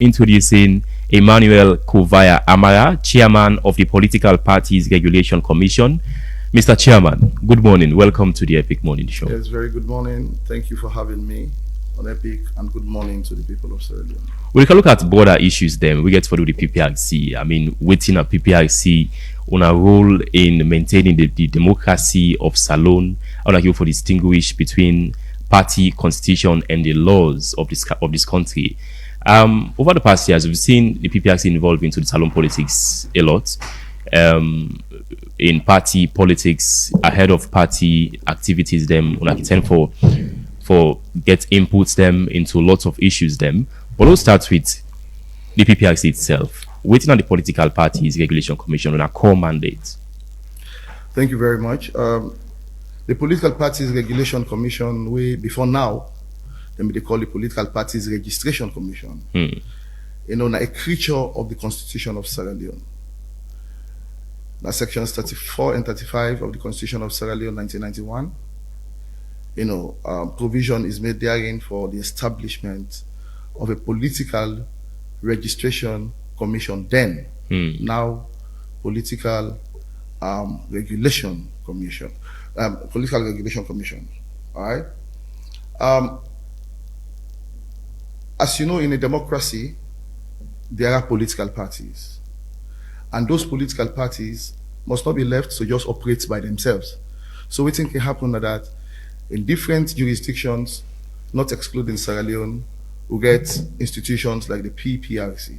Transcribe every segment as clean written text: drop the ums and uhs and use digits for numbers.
Introducing Emmanuel Kovaya Amara, Chairman of the Political Parties Regulation Commission. Mr. Chairman, good morning. Welcome to the Epic Morning Show. Yes, very good morning. Thank you for having me on Epic, and good morning to the people of Sierra Leone. We can look at broader issues then. We get to do the PPRC. Waiting at PPRC on a role in maintaining the democracy of Salone. I want to for distinguish between party constitution and the laws of this country. Over the past years, we've seen the PPRC involved into the Salone politics a lot. In party politics, ahead of party activities, them on tend for get inputs them into lots of issues them. But let's start with the PPRC itself. Waiting on the Political Parties Regulation Commission on a core mandate. Thank you very much. The Political Parties Regulation Commission, before now, they call the Political Parties Registration Commission. A creature of the Constitution of Sierra Leone. Now, sections 34 and 35 of the Constitution of Sierra Leone, 1991. Provision is made therein for the establishment of a political registration commission. Then, now, political regulation commission. Political regulation commission. All right. As you know, in a democracy, there are political parties. And those political parties must not be left to just operate by themselves. So we think it happened that in different jurisdictions, not excluding Sierra Leone, we get institutions like the PPRC.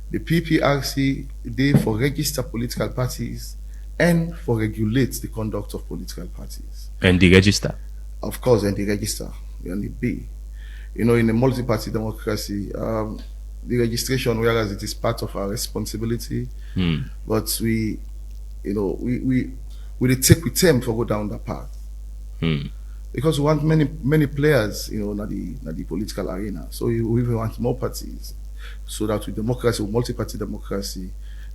The PPRC, they for register political parties and for regulate the conduct of political parties. And the register? Of course, and the register, and the B. In a multi-party democracy, the registration, whereas it is part of our responsibility, but we take with them to go down that path. Because we want many players, in the political arena. So we want more parties, so that with democracy, with multi-party democracy,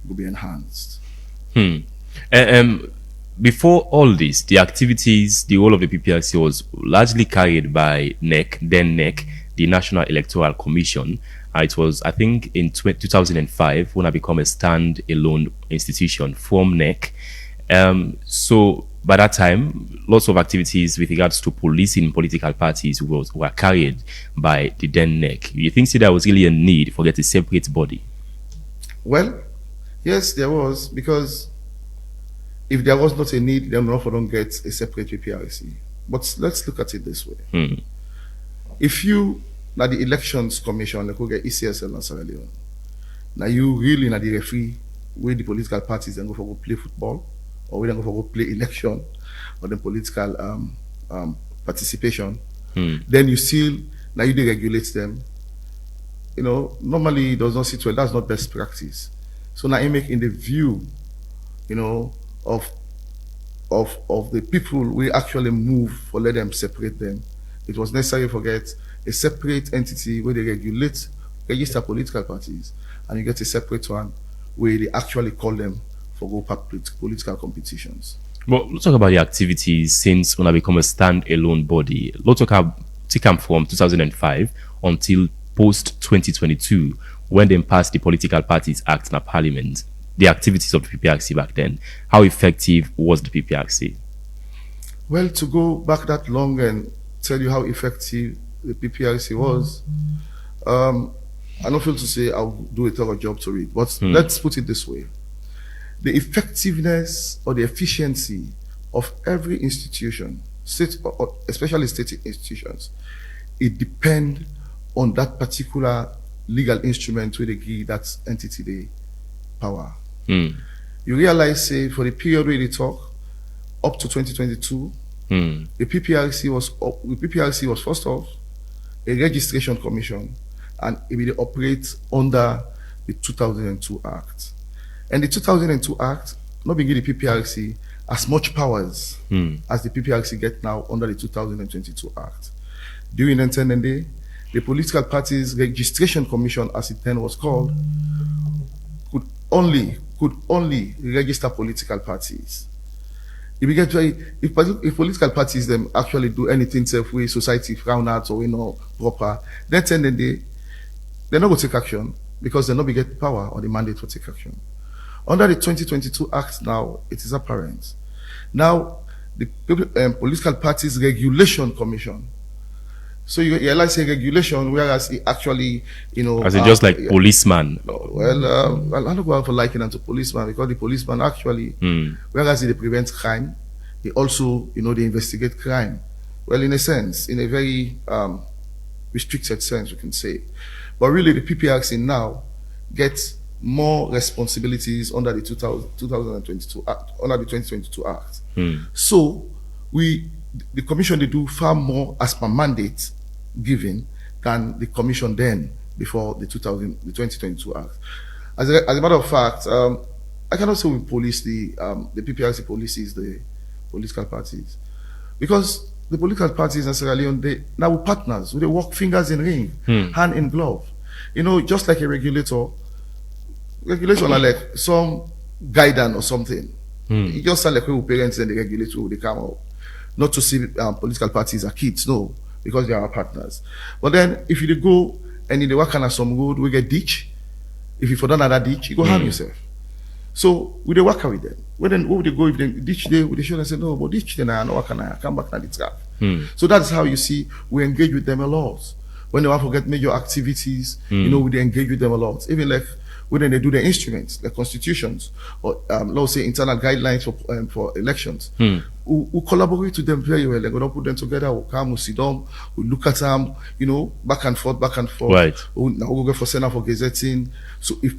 will be enhanced. Before all this, the activities, the role of the PPRC was largely carried by NEC, then NEC, the National Electoral Commission. It was, I think, in 2005 when I became a stand-alone institution from NEC. So by that time, lots of activities with regards to policing political parties were carried by the then NEC. You think there was really a need for a separate body? Well, yes, there was, because if there was not a need, then we don't get a separate PPRC. But let's look at it this way. If you, now the Elections Commission, like we get ECSL and Sierra Leone, now you really, now the referee, where the political parties then go for go play football, or we then go for go play election, or the political participation, then you still, now you deregulate them. Normally it does not sit well. That's not best practice. So now you make in the view, of the people we actually move for let them separate them. It was necessary to get a separate entity where they register political parties, and you get a separate one where they actually call them for go political competitions. But let's talk about the activities since when I become a stand-alone body. Let's take them from 2005 until post 2022 when they passed the Political Parties Act in a parliament. The activities of the PPRC back then, how effective was the PPRC? Well, to go back that long and tell you how effective the PPRC was, I don't feel to say I'll do a thorough job to it, but let's put it this way. The effectiveness or the efficiency of every institution, state, or especially state institutions, it depends on that particular legal instrument where they give that entity the power. You realize, say, for the period where they talk, up to 2022, the PPRC was first off a registration commission, and it will operate under the 2002 Act. And the 2002 Act not being the PPRC as much powers as the PPRC get now under the 2022 Act. During the 10 day, the Political Parties Registration Commission, as it then was called, could only register political parties. If political parties them actually do anything self way society frown out or proper, then they're not going to take action because they're not going to get power or the mandate to take action. Under the 2022 Act now, it is apparent. Now, the Political Parties Regulation Commission. So you realize a regulation, whereas it actually, as in just like policeman. Well, I don't go out for liking them to policeman because the policeman actually, whereas they prevent crime, they also, they investigate crime. Well, in a sense, in a very restricted sense, we can say. But really, the PPRC now gets more responsibilities under the 2022 Act, under the 2022 Act. So the commission, they do far more as per mandate given than the commission then before the 2022 Act. As a matter of fact, I cannot say we police the PPRC policies the political parties, because the political parties in Sierra Leone, they now we're partners. They work fingers in ring, hand in glove. Just like a regulator are like some guidance or something. It just sounds like we parents and the regulator they come out. Not to see political parties are kids, no, because they are our partners. But then if you go and they work on some road, we get ditch. If you fall down that ditch, you go harm yourself. So we they work with them. When would they go if they ditch there, they should say no, but ditch then I know I come back and the trap. So that's how you see we engage with them a lot. When they want to get major activities, we engage with them a lot. Even like when they do the instruments, like constitutions, or let's say internal guidelines for elections, we collaborate with them very well. They're going to put them together. We'll come, we'll sit down, we'll look at them, back and forth. Right. Now we'll go for Senate for gazetting. So if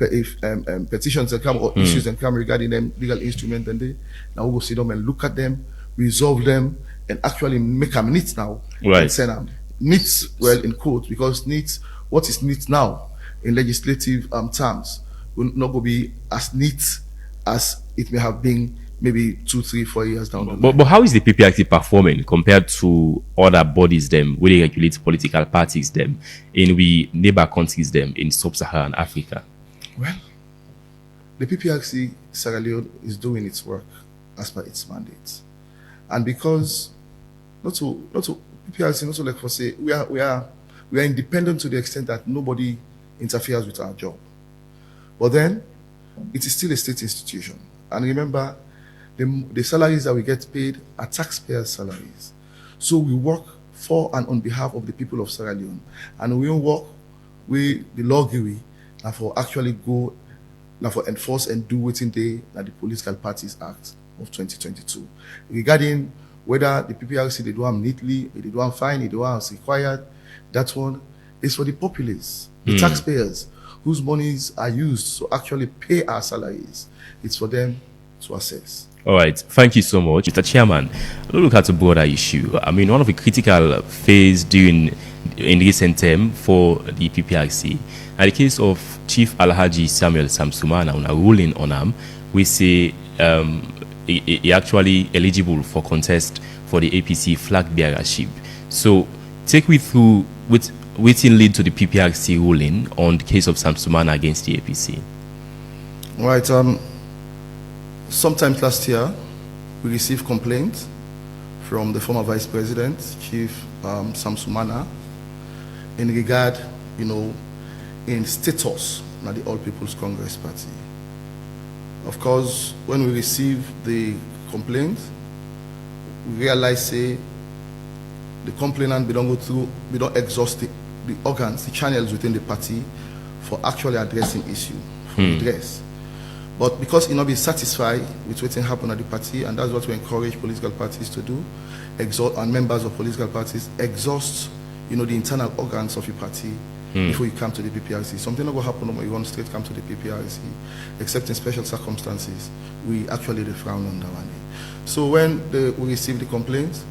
petitions come or issues that come regarding them legal instruments, then now we'll go sit down and look at them, resolve them, and actually make them neat now. Right. And send them neat, well in quote, because neat, what is neat now in legislative terms will not go be as neat as it may have been maybe 2, 3, 4 years down the line. But how is the PPRC performing compared to other bodies them where they regulate political parties them in we neighbor countries them in sub-Saharan Africa? Well, the PPRC Sierra Leone is doing its work as per its mandate, and because not to PPRC, not to like for say we are independent to the extent that nobody interferes with our job. But then, it is still a state institution. And remember, the salaries that we get paid are taxpayers' salaries. So we work for and on behalf of the people of Sierra Leone. And we don't work with the lawgiver and for actually go and for enforce and do within the Political Parties Act of 2022. Regarding whether the PPRC, they do them neatly, they do them fine, they do them as required, that one is for the populace, the taxpayers, whose monies are used to actually pay our salaries. It's for them to assess. All right. Thank you so much. Mr. Chairman, let's look at a broader issue. I mean, one of the critical phase in recent term for the PPRC, and the case of Chief Alhaji Samuel Samsumana on a ruling on him, we say he actually eligible for contest for the APC flag bearership. So take me through waiting lead to the PPRC ruling on the case of Samsumana against the APC. Right. Sometime last year, we received complaints from the former Vice President, Chief Samsumana, in regard, in status at the All People's Congress Party. Of course, when we received the complaint, we realized, say, the complainant, we don't exhaust the organs, the channels within the party for actually addressing issue, for redress. But because he not be satisfied with what happened at the party, and that's what we encourage political parties to do, and members of political parties exhaust, the internal organs of your party before you come to the PPRC. Something not going to happen when you want straight come to the PPRC, except in special circumstances. We actually frown on that one. So when we receive the complaint,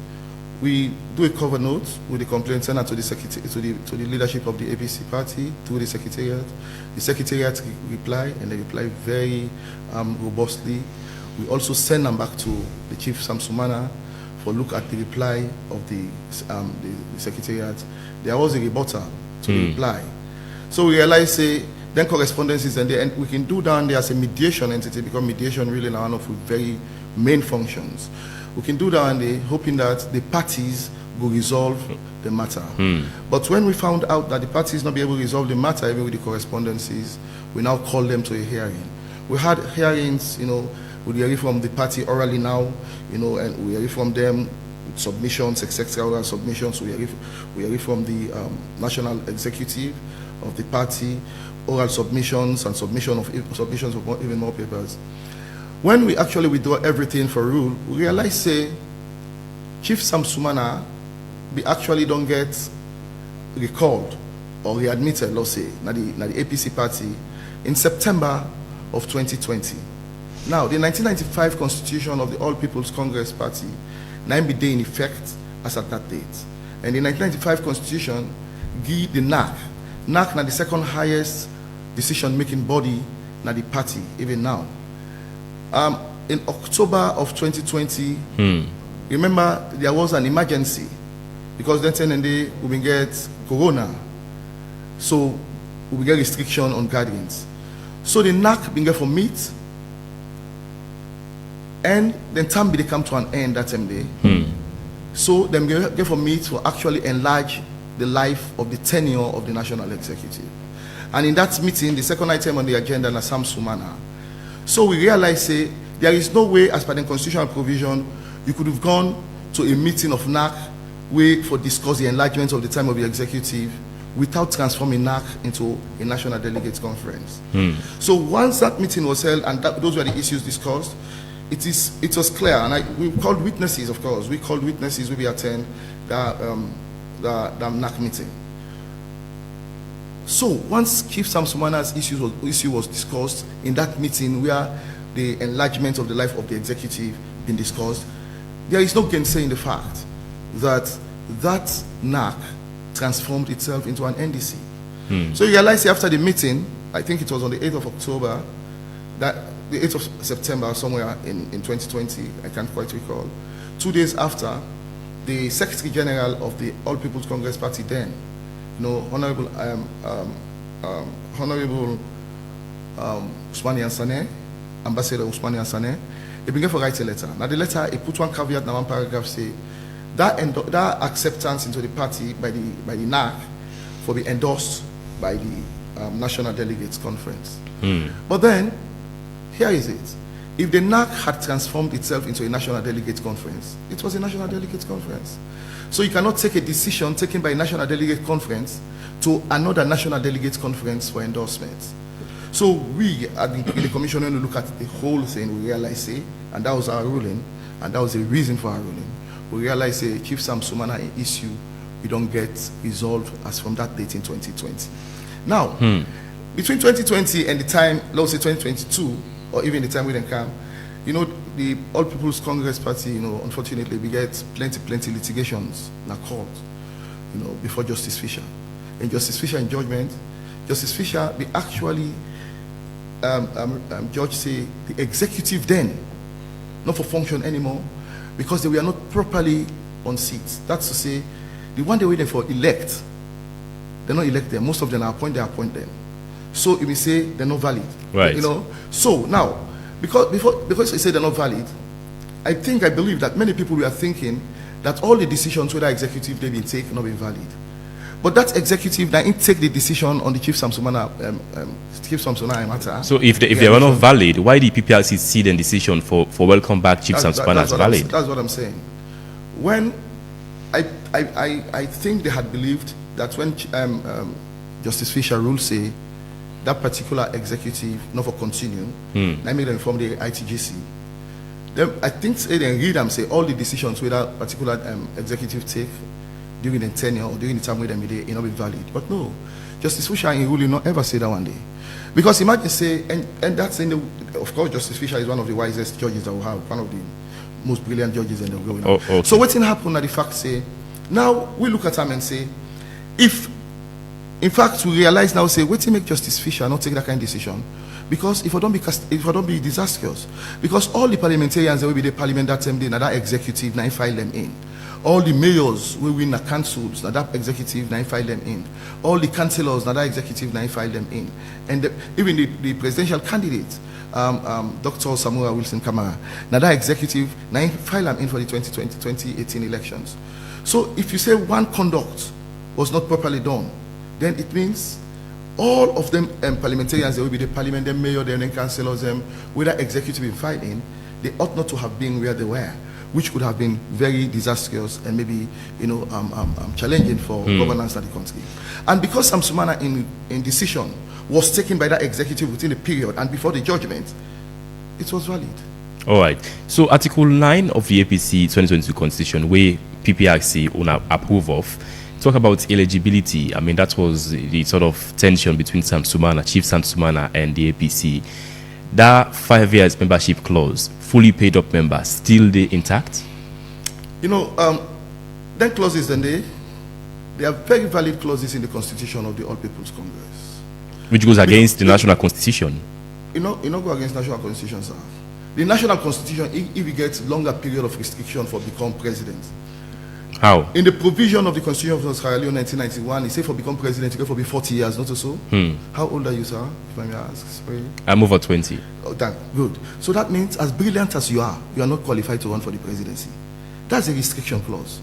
we do a cover note with the complaint sent out to the leadership of the APC party, to the secretariat. The secretariat reply, and they reply very robustly. We also send them back to the Chief Samsumana for look at the reply of the secretariat. There was a rebuttal to the reply. So we realize, then correspondences, and we can do down there as a mediation entity, because mediation really now one of the very main functions. We can do that, and hoping that the parties go resolve the matter. But when we found out that the parties not be able to resolve the matter, even with the correspondences, we now call them to a hearing. We had hearings, we hear from the party orally now, and we hear from them with submissions, etc., oral submissions. We hear from the national executive of the party, oral submissions, and submissions of even more papers. When we actually withdraw everything for rule, we realize, say, Chief Sam Sumana, we actually don't get recalled or readmitted, let's say, na the APC party in September of 2020. Now, the 1995 constitution of the All People's Congress Party now be in effect as at that date. And the 1995 constitution give the NAC na the second highest decision-making body na the party, even now. In October of 2020, remember there was an emergency because then and they we get corona, so we get restriction on gatherings. So the NAC been get for meet, and then time they come to an end that same day. So them get for meet to actually enlarge the life of the tenure of the national executive. And in that meeting, the second item on the agenda is Sam Sumana. So we realize, say, there is no way, as per the constitutional provision, you could have gone to a meeting of NAC where for discuss the enlargement of the time of the executive without transforming NAC into a national delegates conference. So once that meeting was held and those were the issues discussed, it was clear, and we called witnesses, of course. We called witnesses when we attend the NAC meeting. So once Chief Sam Sumana's issue was discussed in that meeting where the enlargement of the life of the executive been discussed, there is no gainsaying the fact that that NAC transformed itself into an NDC. So you realize after the meeting, I think it was on the 8th of October, that the 8th of September, somewhere in 2020, I can't quite recall, 2 days after, the Secretary General of the All People's Congress Party then, Honorable Usmani Ansane, Ambassador Usmani Ansane, he began to write a letter. Now the letter, he put one caveat in one paragraph, say that acceptance into the party by the NAC for be endorsed by the National Delegates Conference. But then, here is it. If the NAC had transformed itself into a National Delegates Conference, it was a National Delegates Conference. So you cannot take a decision taken by a National Delegate Conference to another National Delegates Conference for endorsement. So we, at the Commission, when we look at the whole thing, we realize, say, and that was our ruling, and that was the reason for our ruling, we realize, say, Chief Sam Sumana issue, we don't get resolved as from that date in 2020. Now, between 2020 and the time, let's say 2022, or even the time we then come, the All People's Congress Party, unfortunately, we get plenty litigations in a court, before Justice Fisher. And Justice Fisher, in judgment, Justice Fisher, we actually, judge say, the executive then, not for function anymore, because they were not properly on seats. That's to say, the one they waiting for elect, they're not elect them. Most of them are appointed, they appoint them. So if we say they're not valid, right? So now, because they say they're not valid, I believe that many people were thinking that all the decisions whether executive they been take not been valid. But that executive that take the decision on the Chief Sam Sumana matter. So if they were not valid, why did PPRC see the decision for welcome back Chief Sam Sumana as valid? That's what I'm saying. When I think they had believed that when Justice Fisher ruled say that particular executive not for continue, I made them inform the ITGC. Then I think they read them say all the decisions whether that particular executive take during the tenure or during the time where they made it not be valid. But no, Justice Fisher in ruling not ever say that one day. Because imagine say, and that's in the, of course Justice Fisher is one of the wisest judges that we have, one of the most brilliant judges in the world. Okay. So what's happened at the fact say, now we look at them and say, if in fact we realize now say, wait to make Justice Fisher not take that kind of decision. Because if I don't be disastrous, because all the parliamentarians that will be the parliament that same day, now that executive now file them in. All the mayors will win the councils, now that executive now file them in. All the councillors, now that executive now file them in. And even the presidential candidate, Dr. Samuel Wilson Kamara, now that executive now file them in for the 2018 elections. So if you say one conduct was not properly done, then it means all of them parliamentarians, they will be the parliament, the mayor, the councillors, whether executive in fighting, they ought not to have been where they were, which could have been very disastrous and maybe challenging for governance of the country. And because Sam Sumana in decision was taken by that executive within a period and before the judgment, it was valid. All right. So Article 9 of the APC 2022 Constitution, where PPRC approve of, talk about eligibility. I mean, that was the sort of tension between Sam Sumana, Chief Sam Sumana, and the APC. That 5 years membership clause, fully paid up members, still they intact? Then clauses, then they are very valid clauses in the Constitution of the All People's Congress. Which goes against the national constitution. Go against national constitution, sir. The national constitution, if we get longer period of restriction for become president. How? In the provision of the Constitution of Sierra Leone 1991, it says for become president, you go for be 40 years, not so. How old are you, sir? If I may ask. Sorry. I'm over 20. Oh, good. So that means, as brilliant as you are not qualified to run for the presidency. That's a restriction clause.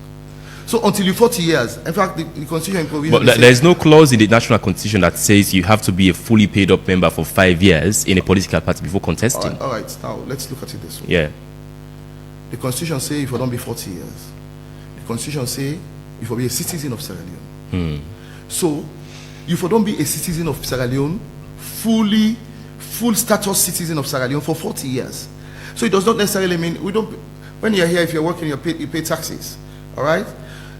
So until you're 40 years, in fact, the Constitution provision. But there's no clause in the national constitution that says you have to be a fully paid up member for 5 years in a political party before contesting. All right. Now let's look at it this way. Yeah. The Constitution says if you don't be 40 years, the Constitution says if you be a citizen of Sierra Leone. So if you don't be a citizen of Sierra Leone, full status citizen of Sierra Leone for 40 years. So it does not necessarily mean when you're here, if you're working, you pay taxes. All right.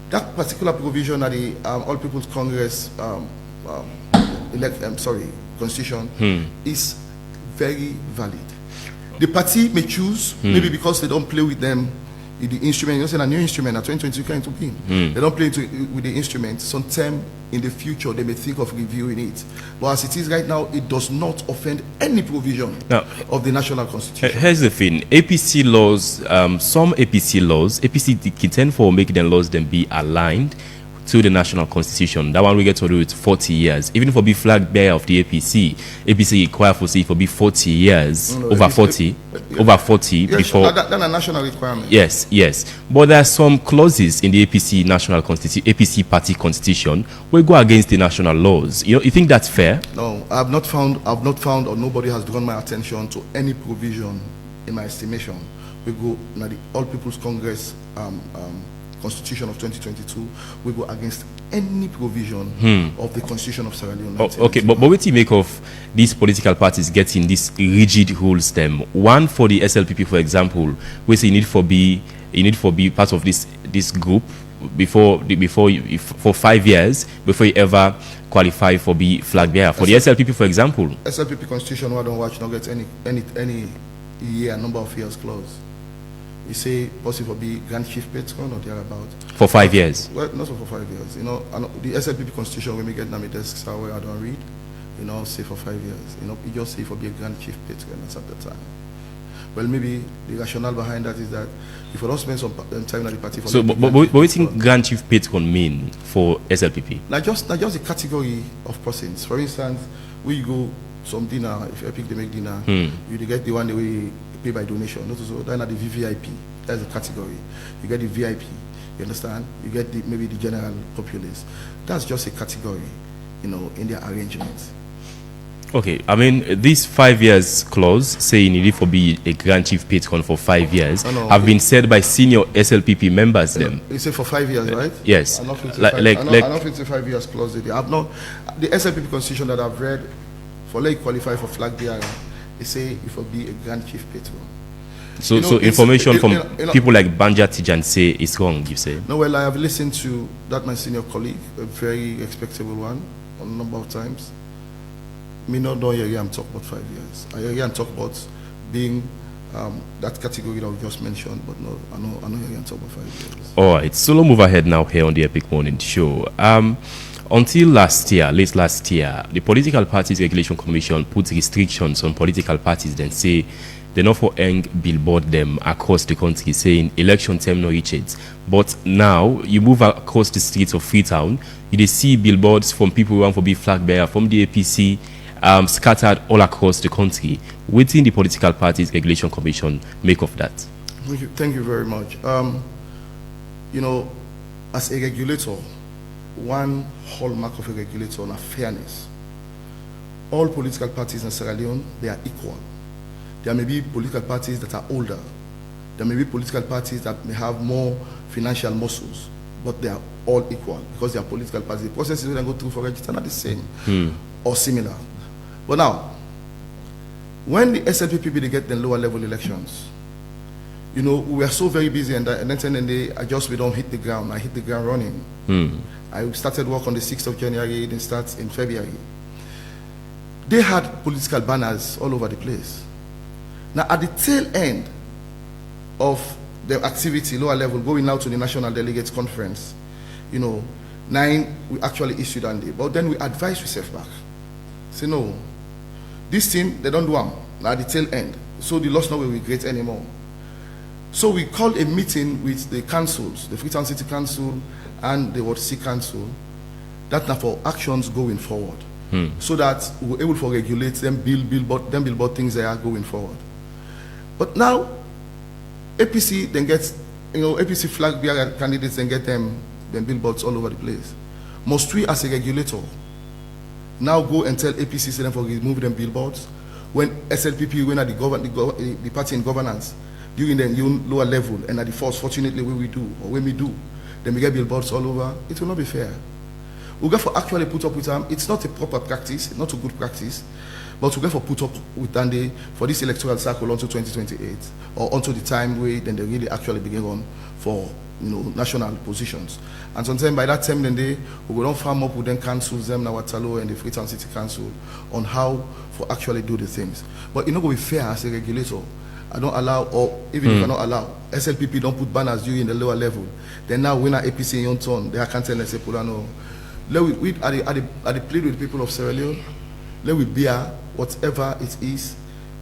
That particular provision at the All People's Congress Constitution is very valid. The party may choose, maybe because they don't play with them, the instrument, a new instrument, a 2022 kind of thing. They don't play with the instrument. Sometime in the future, they may think of reviewing it. But as it is right now, it does not offend any provision of the national constitution. Here's the thing. APC laws, some APC laws, APC intend for making the laws then be aligned to the national constitution. That one we get to do it 40 years. Even for be flag bearer of the APC require for say for be 40 years, over 40 yes, before. That's a national requirement. Yes. But there are some clauses in the APC national constitution, APC party constitution, will go against the national laws. You think that's fair? No, I've not found, or nobody has drawn my attention to any provision in my estimation. We go now the All People's Congress Constitution of 2022, we go against any provision of the Constitution of Sierra Leone. Okay, but what do you make of these political parties getting these rigid rules? Them one for the SLPP, for example, where say you need for be part of this group for 5 years before you ever qualify for be flag bearer. For the SLPP, for example, SLPP Constitution, I don't watch, not get any year, number of years clause. You say possible be Grand Chief Patron or thereabout. For 5 years? Well, not for 5 years. The SLPP Constitution, when we get on my desk, where I don't read, say for 5 years. You just say for be a Grand Chief Patron, that's at the time. Well, maybe the rationale behind that is that if you don't spend some time at the party for... So, but what do you think Grand Chief Patron mean for SLPP? Not just a category of persons. For instance, we go some dinner, if Epic they make dinner, you get the one that we pay by donation. Not so then at the VVIP, that's a category. You get the VIP, you understand? You get maybe the general populace. That's just a category, in their arrangements. Okay, I mean, this 5 years clause saying you need to be a Grand Chief Patron for 5 years have been said by senior SLPP members. You say for 5 years, right? Yes. I'm not 5 years clause. I've not the SLPP Constitution that I've read for like qualify for flag bearer. They say if will be a Grand Chief Patron. So information from people like Banja Tijan say it's wrong, you say? No, well, I have listened to that my senior colleague, a very respectable one, a number of times. Me not know here I'm talking about 5 years. I hear I'm talking about being that category that we just mentioned, but no, I know here I'm talking about 5 years. All right, so let's move ahead now here on the Epic Morning Show. Until late last year, the Political Parties Regulation Commission put restrictions on political parties, then say they not for hang billboard them across the country, saying election term no reaches. But now you move across the streets of Freetown, you see billboards from people who want to be flag bearer from the APC scattered all across the country. Within the Political Parties Regulation Commission make of that? Thank you very much. as a regulator, one hallmark of a regulator is fairness. All political parties in Sierra Leone, they are equal. There may be political parties that are older. There may be political parties that may have more financial muscles, but they are all equal because they are political parties. The processes we go through for register are not the same or similar. But now, when the SLPP they get the lower level elections, you know, we are so very busy, and then we don't hit the ground. I hit the ground running. I started work on the 6th of January, then starts in February. They had political banners all over the place. Now, at the tail end of the activity, lower level, going out to the National Delegates Conference, you know, 9, we actually issued on day. But then we advised ourselves back. Say, no, this thing, they don't do them at the tail end. So the loss not will regret anymore. So we called a meeting with the councils, the Freetown City Council and the Ward C Council, that now for actions going forward. So that we're able to regulate them, billboard things that are going forward. But now, APC then gets, you know, APC flag bearer candidates then get them billboards all over the place. Must we, as a regulator, now go and tell APC say them for remove them billboards when SLPP when at the party in governance during the lower level and at the force, fortunately when we do, then we get billboards all over? It will not be fair. We got for actually put up with them. It's not a proper practice, not a good practice, but we got for put up with them for this electoral cycle until 2028 or until the time where then they really actually begin on for, you know, national positions. And sometimes by that time then we will not farm up with them councils, them Nawatalo and the Freetown City Council on how for actually do the things. But you know, go be fair as a regulator. I don't allow, or even if I don't allow, SLPP don't put banners during the lower level. Then now when our APC in your turn, they can't tell us, say, Pulano, let we at the plead with the people of Sierra Leone, let we bear whatever it is,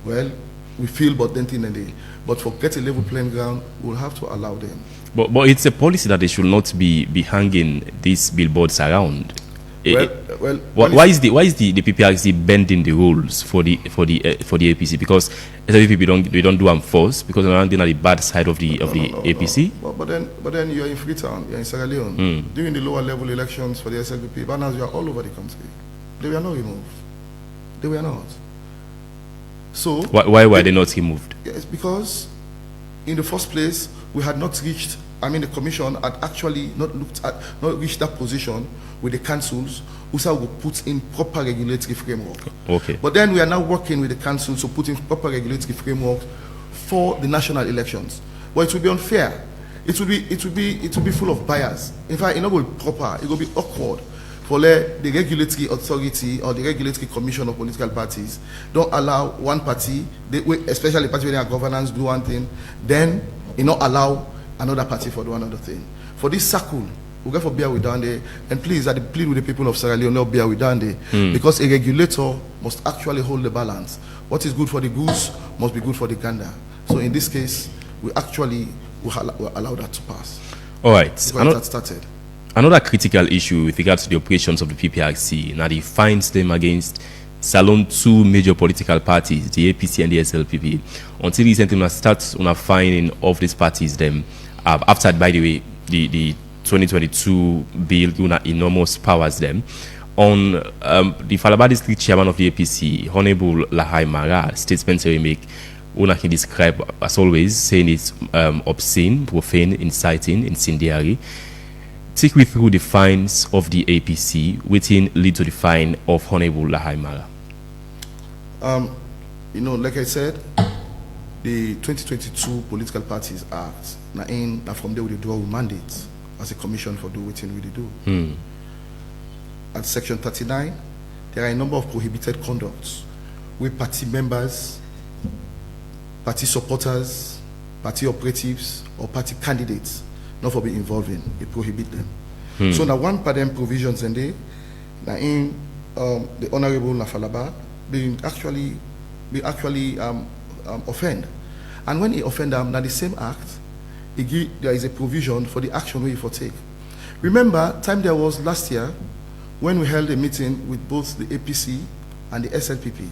well, we feel but then in the day. But for get a level playing ground, we'll have to allow them. But it's a policy that they should not be hanging these billboards around. Why is the PPRC bending the rules for the APC? Because SLPP we don't do them first because they're on the bad side of the APC. But then you're in Freetown, you're in Sierra Leone. During the lower level elections for the SLPP, banners were all over the country. They were not removed. They were not. So why were they not removed? Yes, because in the first place we had not reached. I mean, the commission had actually not reached that position with the councils who would put in proper regulatory framework. Okay. But then we are now working with the councils to put in proper regulatory framework for the national elections. But it will be unfair. It will be full of bias. In fact, it will be proper. It will be awkward for the regulatory authority or the regulatory commission of political parties don't allow one party, especially the party with their governance, do one thing, then not allow another party for do another thing. For this circle, we got for bear with down there, and please, I plead with the people of Sierra Leone, not bear with down there, because a regulator must actually hold the balance. What is good for the goose must be good for the gander. So in this case, we actually will allow that to pass. All right. That started. Another critical issue with regards to the operations of the PPRC, now they fines them against Salon 2 major political parties, the APC and the SLPP. Until recently, when starts on a fining of these parties, them after, by the way, the 2022 bill doing enormous powers them. On the Falaba district chairman of the APC, Honorable Kamara, statements he make, una he described as always, saying it's obscene, profane, inciting, incendiary. Take me through the fines of the APC, which lead to the fine of Honorable Kamara. You know, like I said, the 2022 Political Parties Act, now from there we draw mandates as a commission for do what we do. At section 39, there are a number of prohibited conducts where party members, party supporters, party operatives, or party candidates not for being involved in. It prohibit them. So now one part of them provisions and they now in the Honorable Nafalaba being actually offend. And when he offend them, now the same act, there is a provision for the action we for take. Remember, time there was last year when we held a meeting with both the APC and the SLPP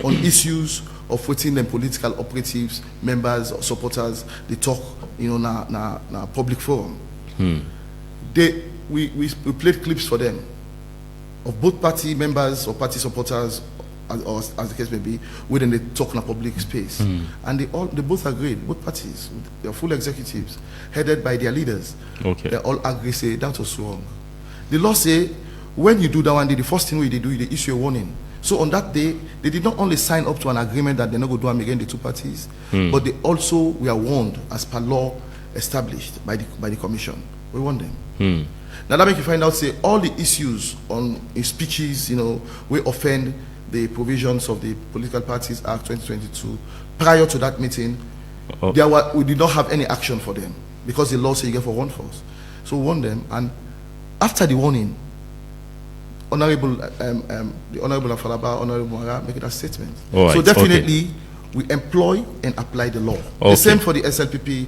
on issues of putting them political operatives, members, or supporters, they talk, you know, na public forum. we played clips for them of both party members or party supporters, or as the case may be, within the talk in a public space. And they both agreed, both parties, their full executives, headed by their leaders. Okay. They all agree, say that was wrong. The law say, when you do that one day, the first thing they do, they issue a warning. So on that day, they did not only sign up to an agreement that they're not going to do them again, the two parties, but they also were warned as per law established by the commission. We warned them. Now that make you find out, say, all the issues on speeches, we offend the provisions of the Political Parties Act 2022. Prior to that meeting, we did not have any action for them because the law says you get for one force. So we warned them, and after the warning, the Honorable Afalaba, Honorable Mara make it a statement. Right, so definitely we employ and apply the law. The same for the SLPP.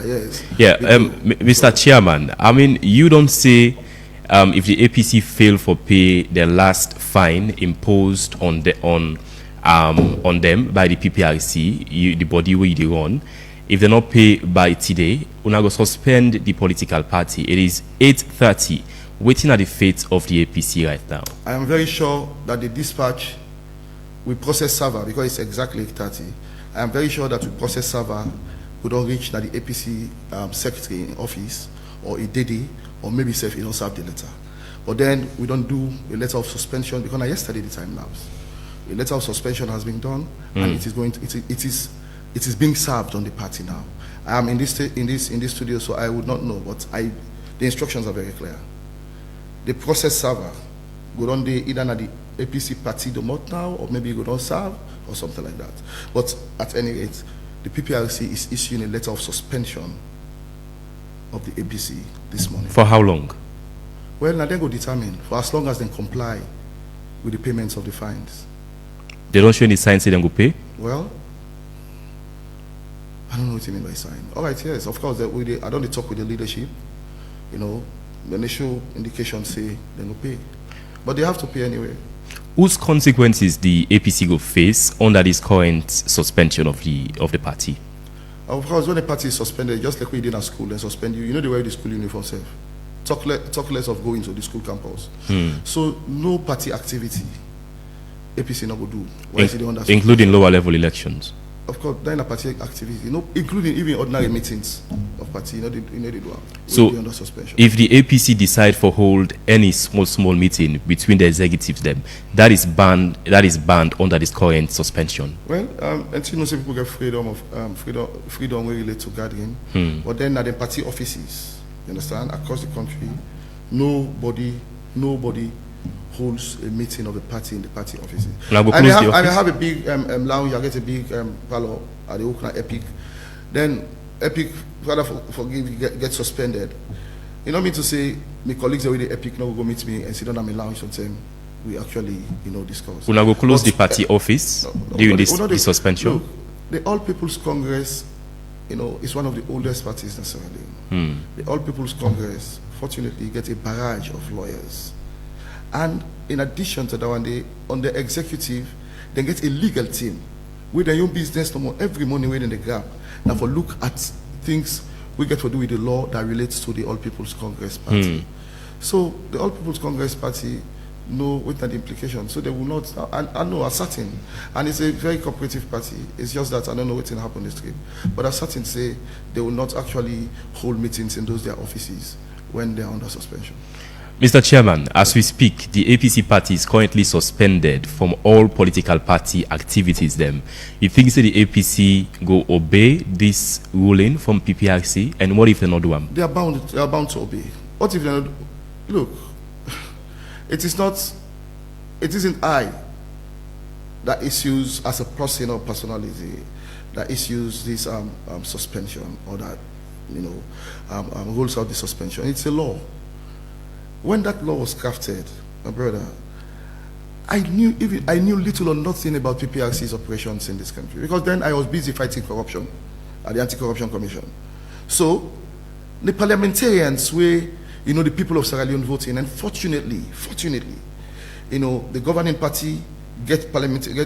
Yes. Yeah, Mr. Chairman, I mean, you don't say if the APC fail for pay the last fine imposed on them by the PPRC, the body where they run. If they not pay by today, we go suspend the political party. It is 8:30. Waiting at the fate of the APC right now. I am very sure that the dispatch will process server because it's exactly 8:30. I am very sure that the process server would not reach that the APC secretary in office or a DD or maybe self he don't serve the letter. But then we don't do a letter of suspension because yesterday the time lapse. A letter of suspension has been done and it is going to, it is being served on the party now. I am in this studio, so I would not know, but the instructions are very clear. The process server go on either at the APC party domot now, or maybe go on serve or something like that. But at any rate, the PPRC is issuing a letter of suspension of the APC this morning. For how long? Well, now they go determine for as long as they comply with the payments of the fines. They don't show any signs they go pay? Well, I don't know what you mean by sign. All right, yes, of course. I don't talk with the leadership. When they show indications say they will pay, but they have to pay anyway. Whose consequences the APC will face under this current suspension of the party? Of course, when a party is suspended, just like we did at school, they suspend you. You know they wear the school uniform self. Talk less of going to the school campus. So no party activity APC not go do. Including lower level elections. Of course, then a party activity, including even ordinary meetings of party, they do. So, under suspension. If the APC decide for hold any small meeting between the executives, them that is banned under this current suspension. Well, and some people get freedom when relate to gathering, but then at the party offices, you understand, across the country, nobody holds a meeting of the party in the party offices. I have a big lounge, I get a big parlor at the Okna Epic. Then Epic, rather forgive, get suspended. You know me to say, my colleagues are with the Epic now go meet me and sit down at my lounge and say, we actually, discuss. Will I go close the party office during this suspension? Look, the All People's Congress, is one of the oldest parties necessarily. The All People's Congress, fortunately, get a barrage of lawyers. And in addition to that one, on the executive, they get a legal team with their own business no more every morning within the gap. Now for look at things we get to do with the law that relates to the All People's Congress Party. So the All People's Congress Party know what are the implications. So they will not, I know, are certain. And it's a very cooperative party. It's just that I don't know what will happen this trip. But are certain say they will not actually hold meetings in those their offices when they are under suspension. Mr. Chairman, as we speak, the APC party is currently suspended from all political party activities. You think that the APC go obey this ruling from PPRC? And what if they not do them? They are bound to obey. What if they not? Look, it isn't I that issues as a person or personality that issues this suspension or that rules out the suspension. It's a law. When that law was crafted, my brother, I knew little or nothing about PPRC's operations in this country because then I was busy fighting corruption at the Anti-Corruption Commission. So the parliamentarians were, the people of Sierra Leone voting, and fortunately, the governing party get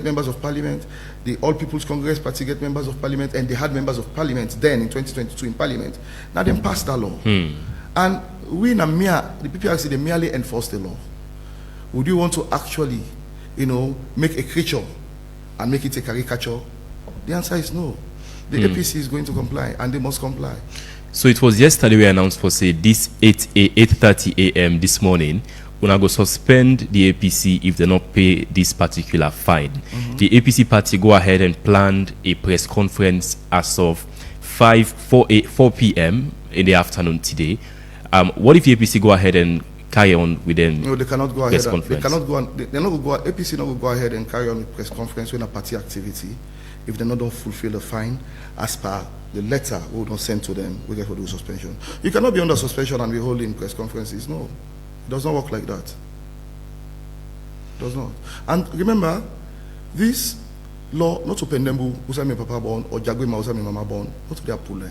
members of parliament. The All People's Congress Party get members of parliament, and they had members of parliament then in 2022 in parliament. Now they passed that law. And we in the PPRC, they merely enforce the law. Would you want to actually, make a creature and make it a caricature? The answer is no. The APC is going to comply, and they must comply. So it was yesterday we announced for say this 8:30 a.m. this morning, we're going to suspend the APC if they not pay this particular fine. The APC party go ahead and planned a press conference as of 4 p.m. in the afternoon today. What if the APC go ahead and carry on with them? No, they cannot go ahead. They cannot go on. They're not going to go. APC not going to go ahead and carry on with press conference when a party activity if they not don't fulfill the fine as per the letter we don't send to them. We get for the suspension. You cannot be under suspension and be holding press conferences. No, it does not work like that. It does not. And remember, this law not to Pendembu, Usami Papa born or Jagwema Usami Mama born, not to their pull.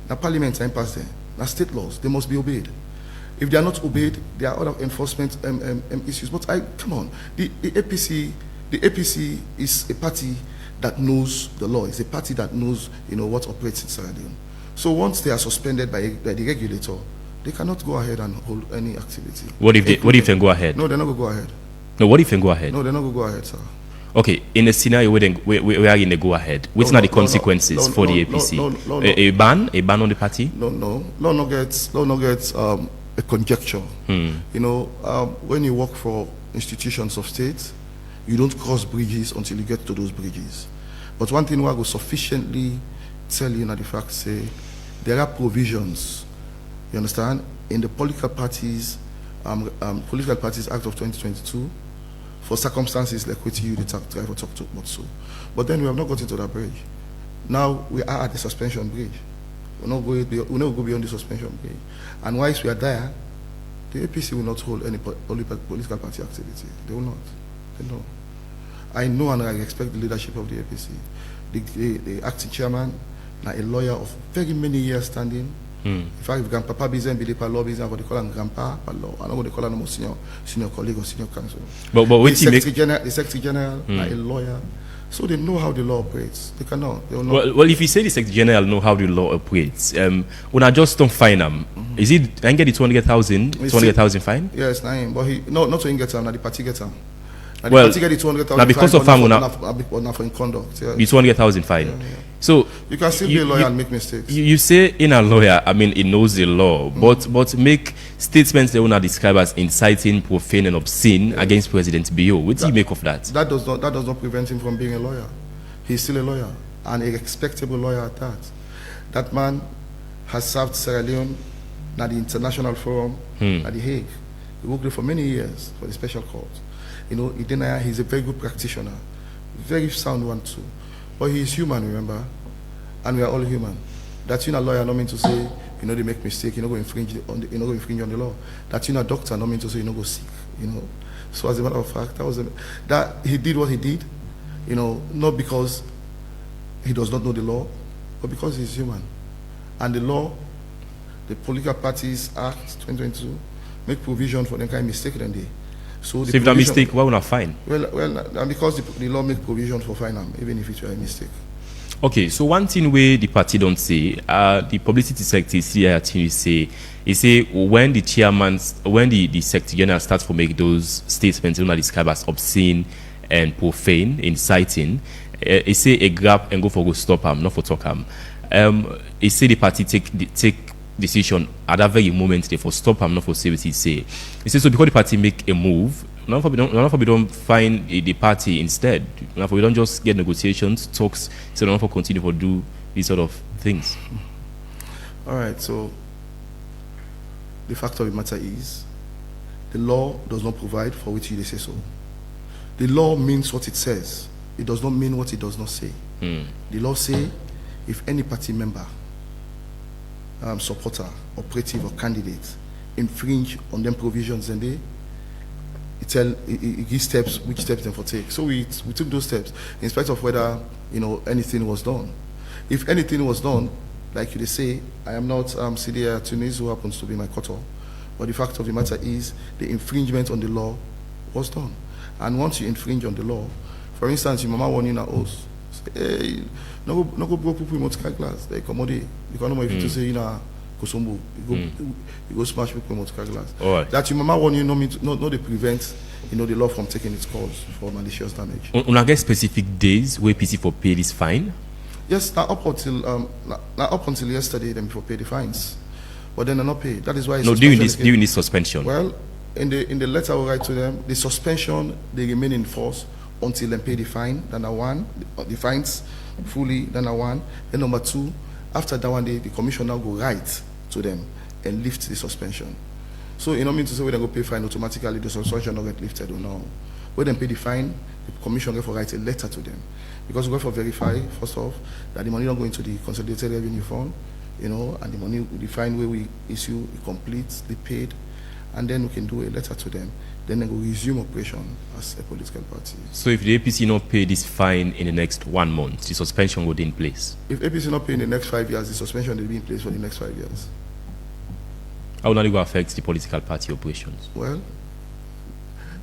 Now Parliament time pass there. Now state laws, they must be obeyed. If they are not obeyed, there are other enforcement issues. But come on, the APC is a party that knows the law. It's a party that knows, what operates in Sierra Leone. So once they are suspended by the regulator, they cannot go ahead and hold any activity. What if they go ahead? No, they're not going to go ahead. No, what if they go ahead? No, they're not going to go ahead, sir. Okay, in a scenario where we are in the go ahead, what's the consequences for the APC? A ban on the party? No. Law no gets a conjecture. When you work for institutions of state, you don't cross bridges until you get to those bridges. But one thing I will sufficiently tell you, the fact say, there are provisions, you understand, in the Political Parties Act of 2022 for circumstances like what you talk to about so. But then we have not got into that bridge. Now we are at the suspension bridge. We're not go beyond the suspension bridge. And whilst we are there, the APC will not hold any political party activity. They will not. They know. I know and I expect the leadership of the APC. The acting chairman, now a lawyer of very many years standing. In fact, if Grandpapa Bizen be the law business, they call him Grandpa, law. I don't want to call him senior colleague or senior counsel. But the Secretary General, a lawyer. So they know how the law operates. They cannot. They will not. Well, if you say the Secretary General know how the law operates, when I just don't fine them, is it? I get the 200,000 fine? Yes, but not to get them. Now the party gets them. And well, the party get the 200,000 now because of farm, not for in conduct. Yes. The 200,000 fine. Yeah. So you can still be a lawyer and make mistakes. You say in a lawyer, I mean, he knows the law, but make statements they want to describe as inciting, profane, and obscene against President Bio. What do you make of that? That does not prevent him from being a lawyer. He's still a lawyer, and a respectable lawyer at that. That man has served Sierra Leone at the International Forum at The Hague. He worked there for many years for the Special Court. He's a very good practitioner, very sound one too. But he is human, remember, and we are all human. That a lawyer not mean to say, they make mistake, go infringe on the law. That a doctor not mean to say, go sick, So as a matter of fact, that he did what he did, not because he does not know the law, but because he's human. And the law, the Political Parties Act 2022, make provision for them kind of mistake than they. So if that mistake, why would not fine? Well, and because the law make provision for fine them, even if it's a mistake. Okay, so one thing where the party don't say, the publicity secretary say, when the secretary general starts to make those statements, described as obscene and profane, inciting, he say a grab and go stop him, not for talk him. He say the party take decision at that very moment they for stop him, not for say what he say. He says so because the party make a move, none of we don't find the party instead. None of we don't just get negotiations, talks, so none of we continue to do these sort of things. All right, so the fact of the matter is the law does not provide for which they say so. The law means what it says. It does not mean what it does not say. The law say if any party member, supporter, operative or candidate infringe on them provisions, and it gives steps, which steps them for take. So we took those steps in spite of whether anything was done. If anything was done, like they say, I am not CDA Tunis, who happens to be my cutter, but the fact of the matter is the infringement on the law was done. And once you infringe on the law, for instance, your mama warning at us, say, hey, no go broke people in motor glass. They accommodate. You can't know if you say, you know, Kosombo, you go smash people in motor glass. Right. That your mama warning no they prevent, you know, the law from taking its course for malicious damage. On get specific days where APC for pay this fine? Yes, now up until yesterday, them before pay the fines, but then they're not paid. That is why during this suspension. Well, in the letter I will write to them, the suspension they remain in force until they pay the fine. Then the fines fully. Then one. Then number two, after that one, the commission now go write to them and lift the suspension. So you know mean to say when they go pay fine automatically the suspension not get lifted or no. When they pay the fine, the commission go for write a letter to them. Because we go for verify, first off, that the money not going to the consolidated revenue fund, you know, and the money, the fine where we issue, it completes, they paid, and then we can do a letter to them. Then they will resume operation as a political party. So if the APC not pay this fine in the next 1 month, the suspension will be in place? If APC not pay in the next 5 years, the suspension will be in place for the next 5 years. How will that go affect the political party operations? Well,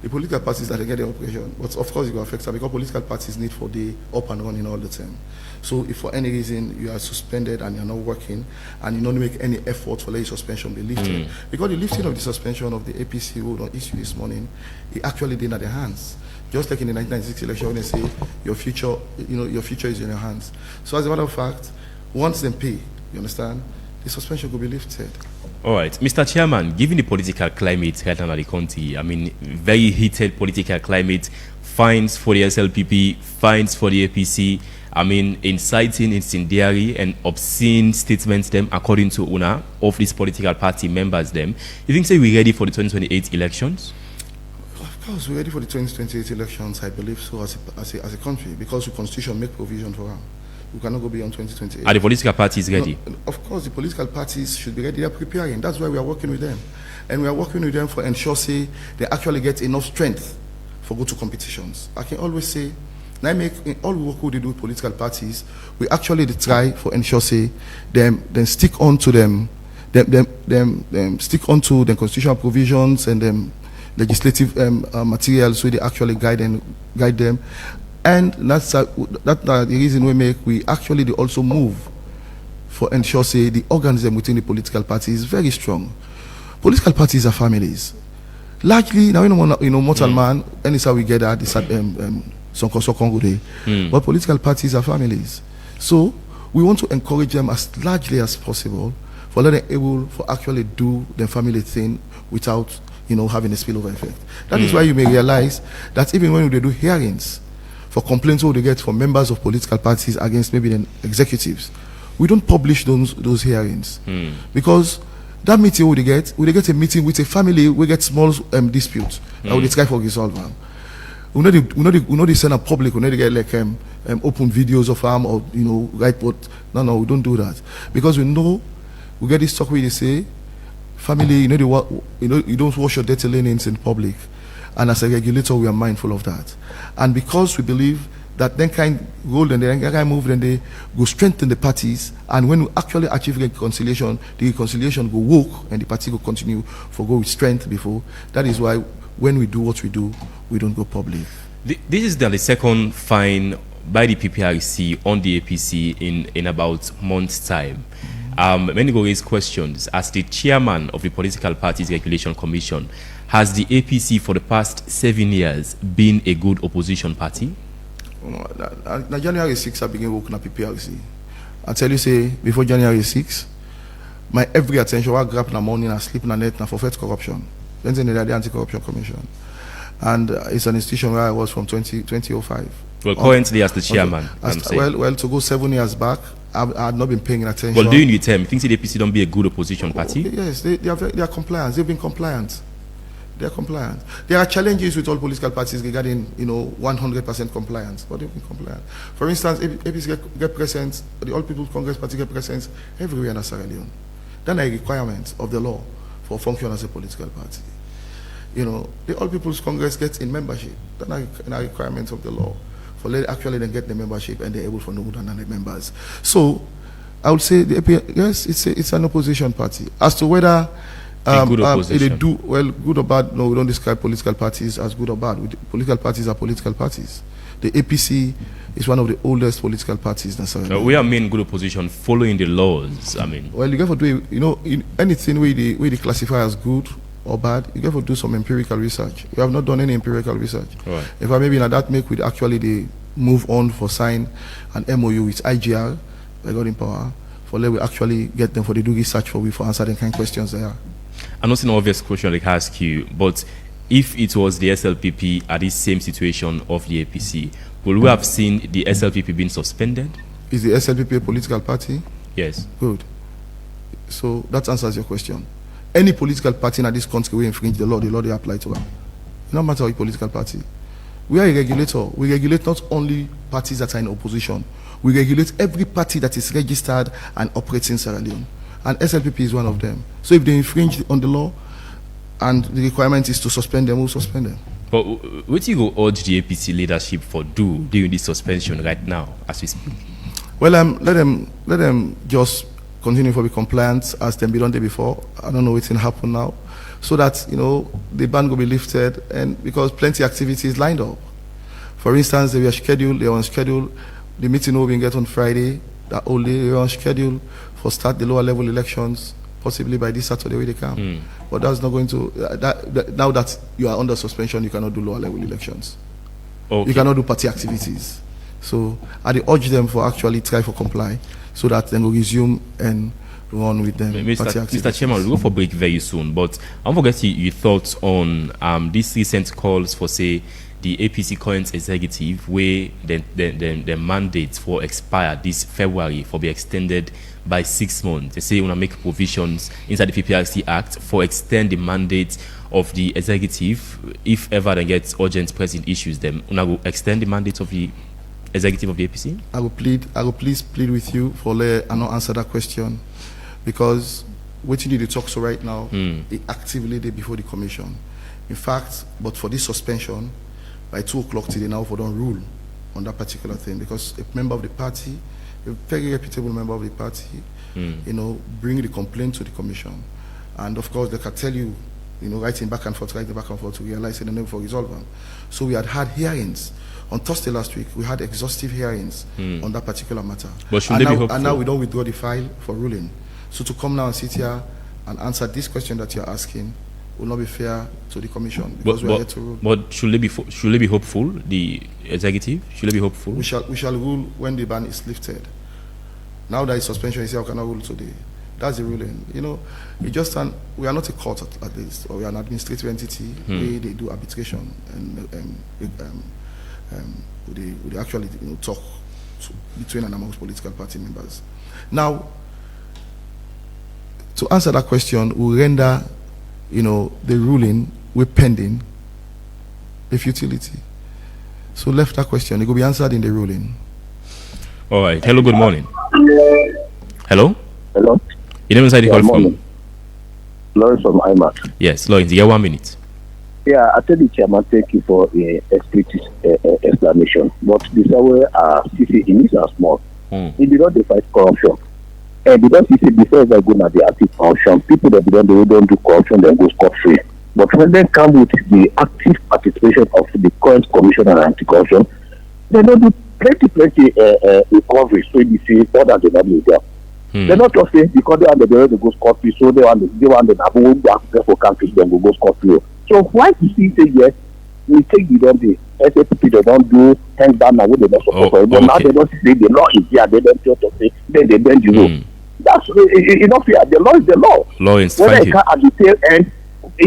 the political parties that they get the operation, but of course it will affect them because political parties need for the up and running all the time. So if for any reason you are suspended and you're not working and you don't make any effort for let suspension be lifted, because the lifting of the suspension of the APC who don't issue this morning, it actually did at their hands. Just like in the 1996 election when they say your future, you know, your future is in your hands. So as a matter of fact, once they pay, you understand, the suspension could be lifted. All right, Mr. Chairman, given the political climate right now in the country, I mean, very heated political climate, fines for the SLPP, fines for the APC, I mean, inciting incendiary and obscene statements them according to UNA of these political party members them. You think say we're ready for the 2028 elections? Of course, we're ready for the 2028 elections, I believe so, as a country, because the constitution make provision for them. We cannot go beyond 2028. Are the political parties ready? No, of course, the political parties should be ready. They are preparing. That's why we are working with them. And we are working with them for ensure, say, they actually get enough strength for go to competitions. I can always say, now make in all work we do with political parties, we actually try for ensure, say, them stick on to them stick on to the constitutional provisions and them legislative materials so they actually guide them. And that's the reason we actually also move for ensure say the organism within the political party is very strong. Political parties are families. Largely now mortal man, and it's how we get that it's at Congo Day. But political parties are families. So we want to encourage them as largely as possible for them able for actually do the family thing without having a spillover effect. That is why you may realize that even when they do hearings for complaints they get from members of political parties against maybe the executives, we don't publish those hearings because that meeting we get a meeting with a family, we get small disputes that we try for resolve them. We know they send a public, we know they get like open videos of them or write what. No, we don't do that because we know we get this talk where they say family, you don't wash your dirty linens in public. And as a regulator, we are mindful of that. And because we believe that then kind role and then kind move, then they go strengthen the parties. And when we actually achieve reconciliation, the reconciliation go work and the party will continue for go with strength before. That is why when we do what we do, we don't go public. This is the second fine by the PPRC on the APC in about a month's time. Many go raise questions. As the chairman of the Political Parties Regulation Commission, has the APC for the past 7 years been a good opposition party? Na January 6, I began working at PPRC. I tell you, say, before January 6, my every attention was grabbed in the morning and sleep in the night for fight corruption. Then the Anti-Corruption Commission. And it's an institution where I was from 2005. Well, currently as the chairman. Well, to go 7 years back, I had not been paying attention. Well, during your term, you think the APC don't be a good opposition party? Yes, they are compliant. They've been compliant. They are compliant. There are challenges with all political parties regarding 100% compliance, but they've been compliant. For instance, APC get present, the All People's Congress Party get present everywhere in Sierra Leone. That's a requirement of the law for function as a political party. The All People's Congress gets in membership. That's a requirement of the law for actually then get the membership and they're able for no more than the members. So I would say yes, it's an opposition party. As to whether good opposition. They do well, good or bad. No, we don't describe political parties as good or bad. Political parties are political parties. The APC is one of the oldest political parties necessarily. We are main good opposition following the laws. I mean, well, you got to do, in anything we they classify as good or bad, you got to do some empirical research. We have not done any empirical research. Right. If I maybe in that make with actually they move on for sign an MOU with IGR, by God in power, for let we actually get them for the do research for we for answer the kind of questions they are. I know it's an obvious question like I ask you, but if it was the SLPP at this same situation of the APC, would we have seen the SLPP being suspended? Is the SLPP a political party? Yes. Good. So that answers your question. Any political party in this country will infringe the law they apply to them. No matter what political party. We are a regulator. We regulate not only parties that are in opposition. We regulate every party that is registered and operates in Sierra Leone. And SLPP is one of them. So if they infringe on the law and the requirement is to suspend them, we'll suspend them. But what you go urge the APC leadership for during this suspension right now as we speak? Well, let them just continue to be compliant as them be done there before. I don't know what's going to happen now. So that, the ban will be lifted, and because plenty of activities lined up. For instance, they were scheduled, they were on schedule. The meeting will be get on Friday, that only they were on schedule for start the lower level elections, possibly by this Saturday when they come. But that's not going to, now that you are under suspension, you cannot do lower level elections. Okay. You cannot do party activities. So I urge them for actually try for comply so that they will resume and run with them. Mr. Chairman, we'll go for break very soon, but I want to get your thoughts on these recent calls for, say, the APC current executive, where the mandates for expire this February for be extended by 6 months. They say want to make provisions inside the PPRC Act for extend the mandate of the executive if ever they get urgent pressing issues. Them want to extend the mandate of the executive of the APC. I will please plead with you for let I not answer that question, because what you need to talk so right now, they actively did before the commission. In fact, but for this suspension, by 2 o'clock today now for don't rule on that particular thing, because a member of the party, a very reputable member of the party, bring the complaint to the commission. And of course they can tell you, writing back and forth to realize in the name for resolve them. So we had hearings. On Thursday last week, we had exhaustive hearings on that particular matter. But and now we don't withdraw the file for ruling. So to come now and sit here and answer this question that you're asking will not be fair to the commission, because we are here to rule. But should they be hopeful? The executive should they be hopeful? We shall rule when the ban is lifted. Now that is suspension, you say I cannot rule today. That's the ruling. We are not a court at least, or we are an administrative entity where they do arbitration and they actually talk between and amongst political party members. Now, to answer that question, we render the ruling we're pending a futility. So left that question, it will be answered in the ruling. All right. Hello, good morning. Hello? Hello? Your name is the call from? Lawrence from IMAC. Yes, Lawrence, you have 1 minute. Yeah, I tell the chairman, thank you for the explicit explanation. But this way, CC in is small. It did not fight corruption. And because you see, before they're going to be active corruption, people that don't do corruption, they go scot-free. But when they come with the active participation of the current commission on anti-corruption, they don't do plenty recovery. So you see, more than the WDL. They're not just saying because they are the go scot-free, so they want the Nabu go ask for countries, then go scot-free. So why do you say yes? We take the SAPP, they don't do things down now, they don't support. But now they don't say the law is there, they don't just say, then they bend the rule. That's enough here. The law is the law. Lawrence, when thank they you. can at the tail end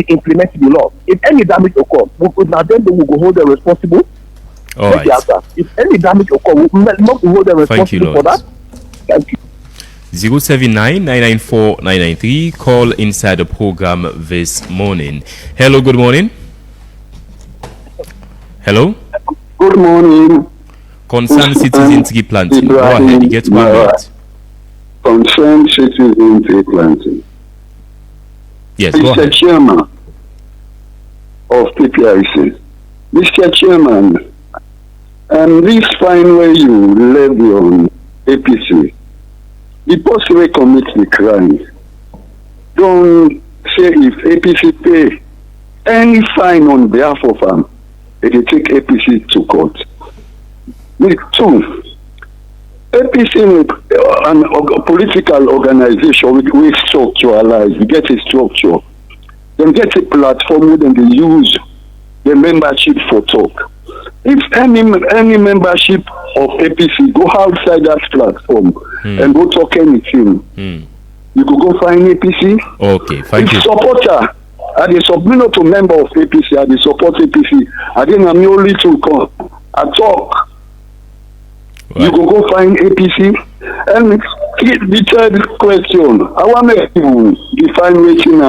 implement the law. If any damage occurs, now then they will go hold them responsible. All right. If any damage occurs, we will not hold them responsible for that. Thank you. 079-994-993. Call inside the program this morning. Hello, good morning. Hello? Good morning. Concerned citizen tree planting. Go ahead, you get 1 minute. Concerned citizen tree planting. Yes, go Mr. ahead. Chairman of PPRC. Mr. Chairman, this fine way you levy on APC, the person who commits the crime don't say if APC pay any fine on behalf of them, they take APC to court. Two, APC a political organization we structuralize, we get a structure. Then get a platform where they use the membership for talk. If any membership of APC go outside that platform and go talk anything, you could go find APC. Okay, thank you. Supporter, I dey submit to member of APC, I dey support APC. I didn't am only to come. I talk. Right. You could go find APC. And the third question, I want to define waiting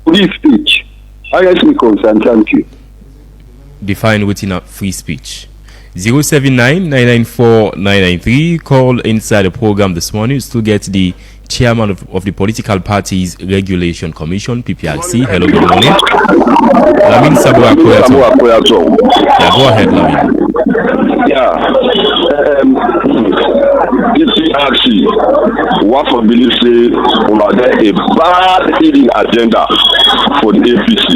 free speech. I guess me concern, thank you. Define within a free speech. 079-994-993. Call inside the program this morning to get the chairman of the Political Parties Regulation Commission, PPRC. Hello, good morning. Lamin Sabua Koyato. Yeah, go ahead, Lamin. Yeah. PPRC, one for believe say a bad hidden agenda for the APC.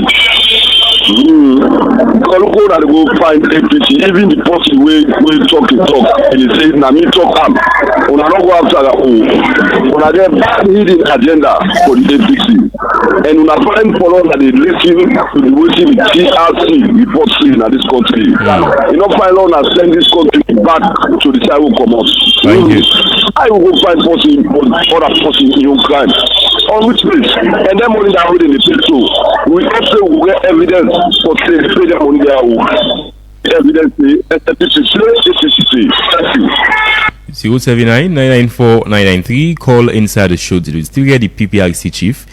Go find APC, even the person we talk and he say na me talk am. Una no go after that. Una get bad hidden agenda for the APC. And una find for us that they listen to the waiting the PPRC report in this country. You know, find out and send this country back to the side who come out. Thank you. I will go find person other person in your crime. On which place? And then money that already in the petrol. We also will get evidence for say the pay them money there. Evidence Thank you. 079-994-993. Call inside the show. We still get the PPRC chief.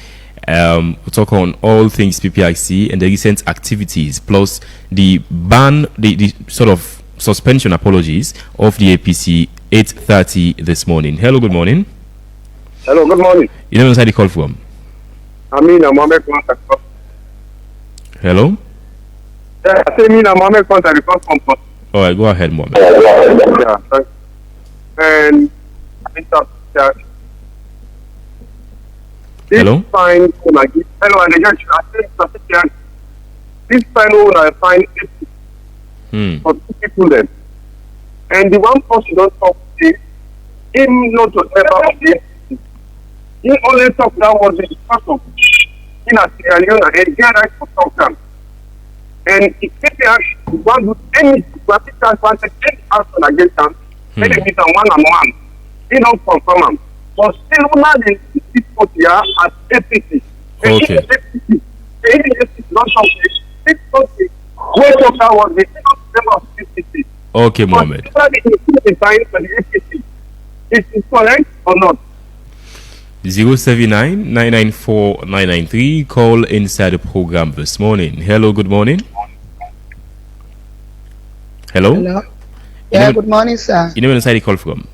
We'll talk on all things PPRC and the recent activities, plus the ban, the sort of suspension apologies of the APC 8:30 this morning. Hello, good morning. Hello, good morning. You know inside the call from? Mohammed. Hello? Yeah, I say Mohammed contact from. All right, go ahead, Mohammed. Yeah, thanks. And hello? Fine, hello, and the judge, this fine owner find for two people then. And the one person don't talk to him not to ever of the he only talk that was the person in a Sierra Leone and get right to talk them. And if PPRC want to do any practical wanted any action against them, then they meet them one-on-one. He don't confirm them. But still not in this here at APC. Okay. The APC not something. This country, where talk that was the member of APC. Okay, Mohammed. But the time for the APC. Is it correct or not? 079-994-993. Call inside the program this morning. Hello, good morning. Hello? Hello. Yeah, good morning, sir. You know inside the call from?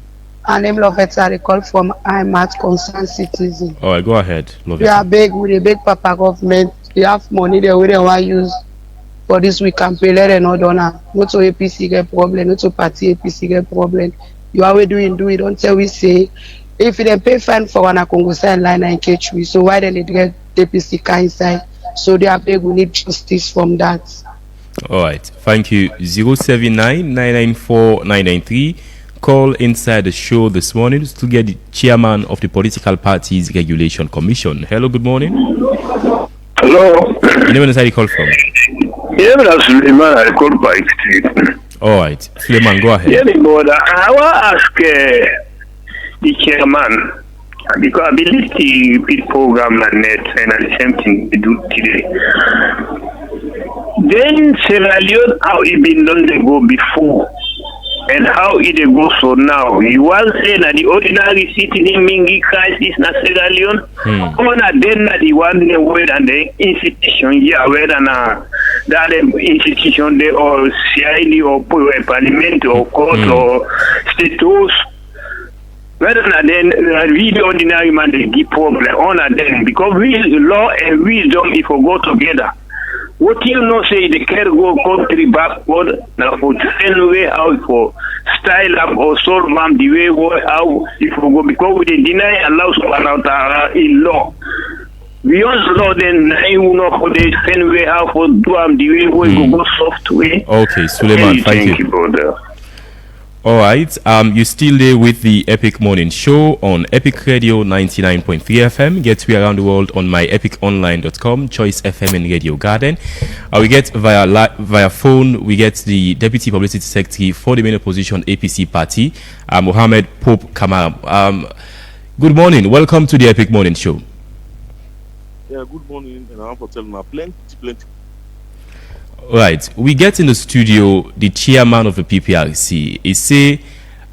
My name Lovett, I call from I'm at Concerned Citizen. All right, go ahead, Lovett. We are big with a big papa government. They have money they will want to use for this week campaign. Let them not done. Not to APC get problem, not to party APC get problem. You are we doing, don't tell we say. If they pay fine for one Congo sign line and catch we, so why then they get APC kind side? So they are big, we need justice from that. All right, thank you. 079-994-993. Call inside the show this morning to get the chairman of the Political Parties Regulation Commission. Hello, good morning. Hello. You know inside the call from? Yeah, that's Suleiman. I called by street. All right, Suleiman, go ahead. Yeah, brother. I want to ask the chairman, because I believe the big program and net and the same thing we do today. Then Sierra Leone, how it been done they go before and how it go so now. You want to say that the ordinary citizen Mingi crisis na Sierra Leone? Or not then that the one where and the institution here where that institution they or CID or parliament or court or status. Whether then we the ordinary man they give problem on them because we law and wisdom if we go together. What you know say the care go country backward now for train way how for style up or solve them the way how if we go because we deny allow subhanahu wa ta'ala in law. Beyond law, then I will not for the same way how for do the way we go software. Okay, Suleiman, thank you, brother. All right, you're still there with the Epic Morning Show on Epic Radio 99.3 FM. Get me around the world on myepiconline.com, Choice FM and Radio Garden. We get via phone, we get the Deputy Publicity Secretary for the main opposition APC party, Mohammed Pope Kamara. Good morning, welcome to the Epic Morning Show. Yeah, good morning, and I'm for telling plenty. Right, we get in the studio the chairman of the PPRC. He say,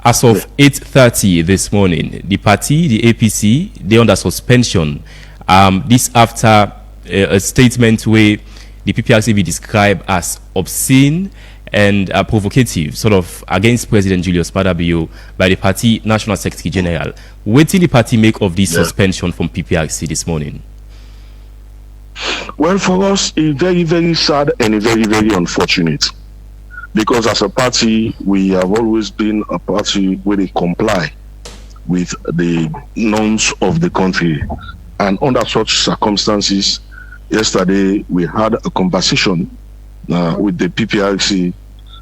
as of 8:30 this morning, the party, the APC, they under suspension. This after a statement where the PPRC be described as obscene and provocative, sort of against President Julius Maada by the party National Secretary General. What did the party make of this suspension from PPRC this morning? Well, for us, it's very, very sad and very, very unfortunate. Because as a party, we have always been a party where they comply with the norms of the country. And under such circumstances, yesterday we had a conversation with the PPRC,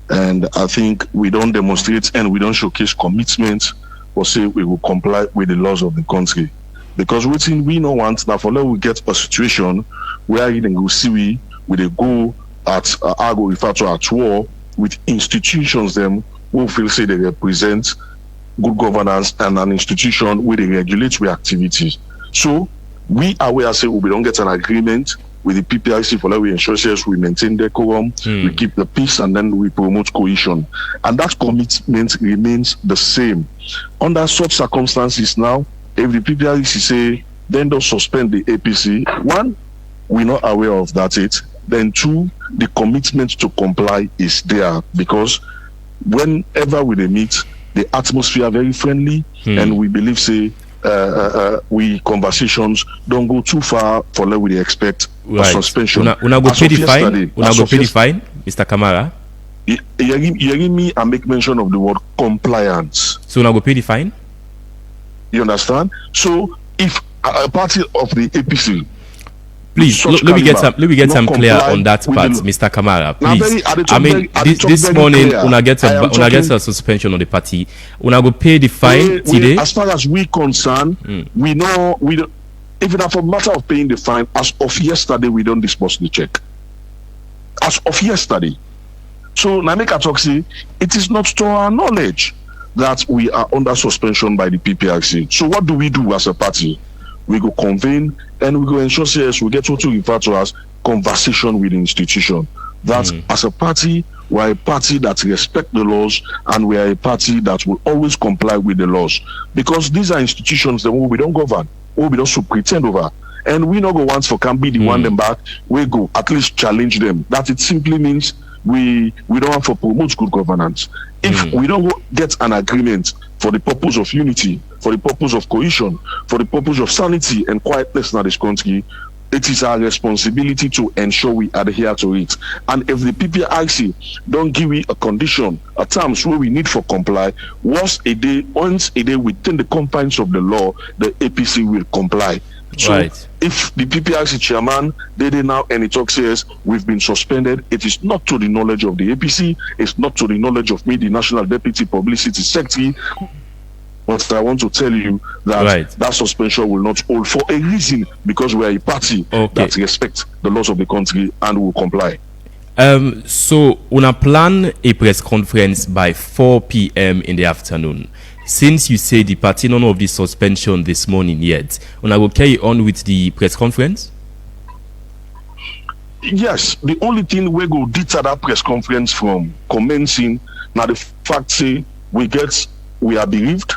and I think we don't demonstrate and we don't showcase commitment or say we will comply with the laws of the country. Because we no want now for we get a situation where you go see we they go at I go refer to at war with institutions them who feel say they represent good governance and an institution where they regulate with activities. So we are where I say we don't get an agreement with the PPRC for we ensure we maintain decorum, we keep the peace, and then we promote cohesion. And that commitment remains the same. Under such circumstances now, if the PPRC say then don't suspend the APC, one, we're not aware of that then two, the commitment to comply is there, because whenever we meet, the atmosphere are very friendly, and we believe say we conversations don't go too far for let we expect a suspension. Una go pay the fine? Una go pay the fine, Mr. Kamara? You hear me and make mention of the word compliance. So una go pay the fine? You understand? So if a party of the APC, please let me get some clear on that part, Mr. Kamara. Please, this morning una get a suspension on the party. Una go pay the fine today. As far as we concerned, we know we don't. If it's a matter of paying the fine, as of yesterday, we don't disperse the check. As of yesterday, so Nameka Toxi, it is not to our knowledge that we are under suspension by the PPRC. So what do we do as a party? We go convene and we go ensure we get what we refer to as conversation with the institution. That as a party, we are a party that respect the laws, and we are a party that will always comply with the laws. Because these are institutions that we don't govern, or we don't pretend over. And we not go once for can be the one them back, we go at least challenge them. That it simply means we don't have to promote good governance. If we don't get an agreement for the purpose of unity, for the purpose of cohesion, for the purpose of sanity and quietness in this country, it is our responsibility to ensure we adhere to it. And if the PPRC don't give me a condition, a terms where we need for comply, once a day within the confines of the law, the APC will comply. So if the PPRC chairman did it now and it talks says we've been suspended, it is not to the knowledge of the APC, it's not to the knowledge of me, the National Deputy Publicity Secretary. But I want to tell you that that suspension will not hold for a reason, because we are a party that respects the laws of the country and will comply. So una plan a press conference by 4 p.m. in the afternoon. Since you say the party none of the suspension this morning yet, una will carry on with the press conference? Yes, the only thing we go deter that press conference from commencing now the fact say we are bereaved.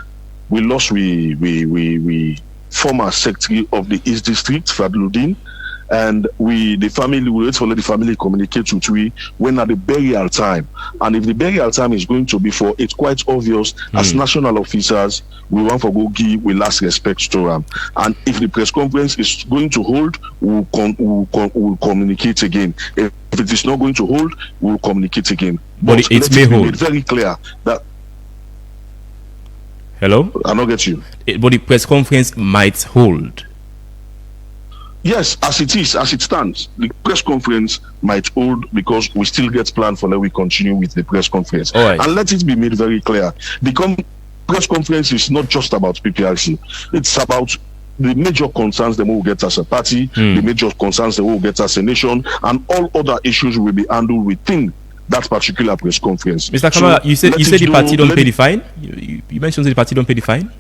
We lost we former secretary of the East District, Fadluddin, and we wait for let the family communicate with we when at the burial time. And if the burial time is going to be for, it's quite obvious as national officers we want for go give we last respect to them. And if the press conference is going to hold, we'll communicate again. If it is not going to hold, we'll communicate again. But it may hold. It's very clear that. Hello? I don't get you. But the press conference might hold. Yes, as it stands, the press conference might hold because we still get planned for let we continue with the press conference. All right. And let it be made very clear. The press conference is not just about PPRC. It's about the major concerns that we will get as a party, the major concerns that we will get as a nation, and all other issues will be handled within that particular press conference. Mr. Kamara, you said the party don't pay the fine? You mentioned the party don't pay the fine?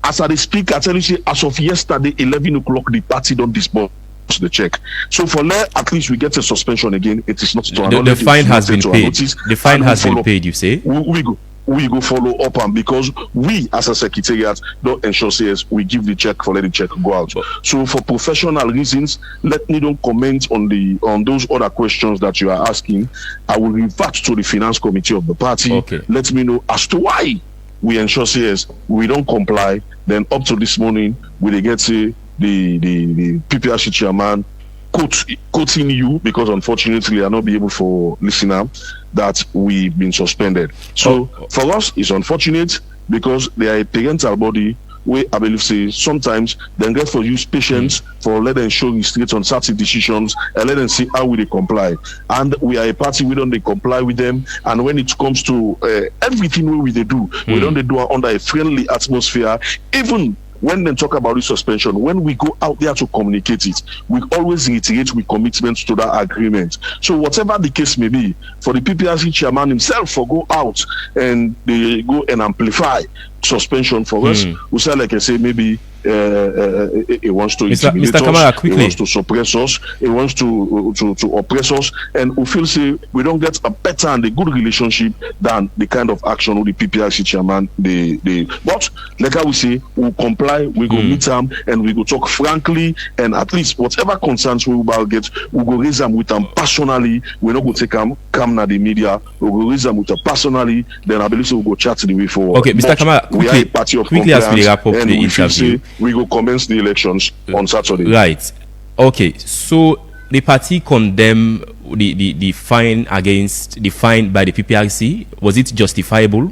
As I speak, I tell you, as of yesterday, 11 o'clock, the party don't disburse the check. So for now, at least we get a suspension again. It is not to the fine has been paid. The fine has been paid, you say? We go follow up, and because we as a secretariat don't ensure says we give the check for let the check go out. So for professional reasons, let me don't comment on those other questions that you are asking. I will revert to the finance committee of the party. Okay. Let me know as to why we ensure says we don't comply. Then up to this morning, we get say the PPRC chairman quoting you, because unfortunately I not be able for listener that we've been suspended. So for us it's unfortunate because they are a parental body where I believe say sometimes they get for use patience for let them show restraint on certain decisions and let them see how will they comply. And we are a party, we don't they comply with them, and when it comes to everything we do, we don't they do it under a friendly atmosphere. Even when they talk about the suspension, when we go out there to communicate it, we always reiterate with commitments to that agreement. So whatever the case may be, for the PPRC chairman himself for go out and they go and amplify suspension for us, we say like I say maybe he wants to intimidate Mr. Kamara, us, quickly. he wants to suppress us, he wants to oppress us, and we feel say we don't get a better and a good relationship than the kind of action of the PPRC chairman but like I will say, we'll comply, we go meet them and we go talk frankly, and at least whatever concerns we will get, we go raise them with them personally. We're not going to take them come na the media, we will raise them with them personally, then I believe we'll go chat the way forward. Okay, Mr. Kamara, we are a party of quickly as we wrap up and the we feel interview. say we will commence the elections on Saturday. Right. Okay. So the party condemned the fine by the PPRC. Was it justifiable?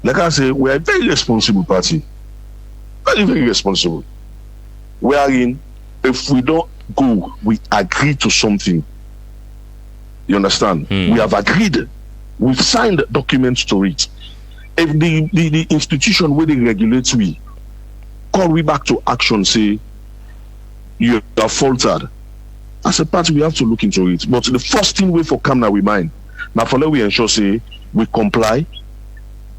Like I say, we are a very responsible party. Very, very responsible. Wherein, if we don't go, we agree to something. You understand? We have agreed. We've signed documents to it. If the institution where they regulate we call we back to action, say you have faltered, as a party we have to look into it. But the first thing we for Kamara we mind now for let we ensure say we comply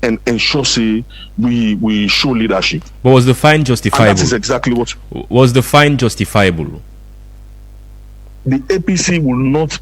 and ensure say we show leadership. But was the fine justifiable? And that is exactly what was the fine justifiable. The APC will not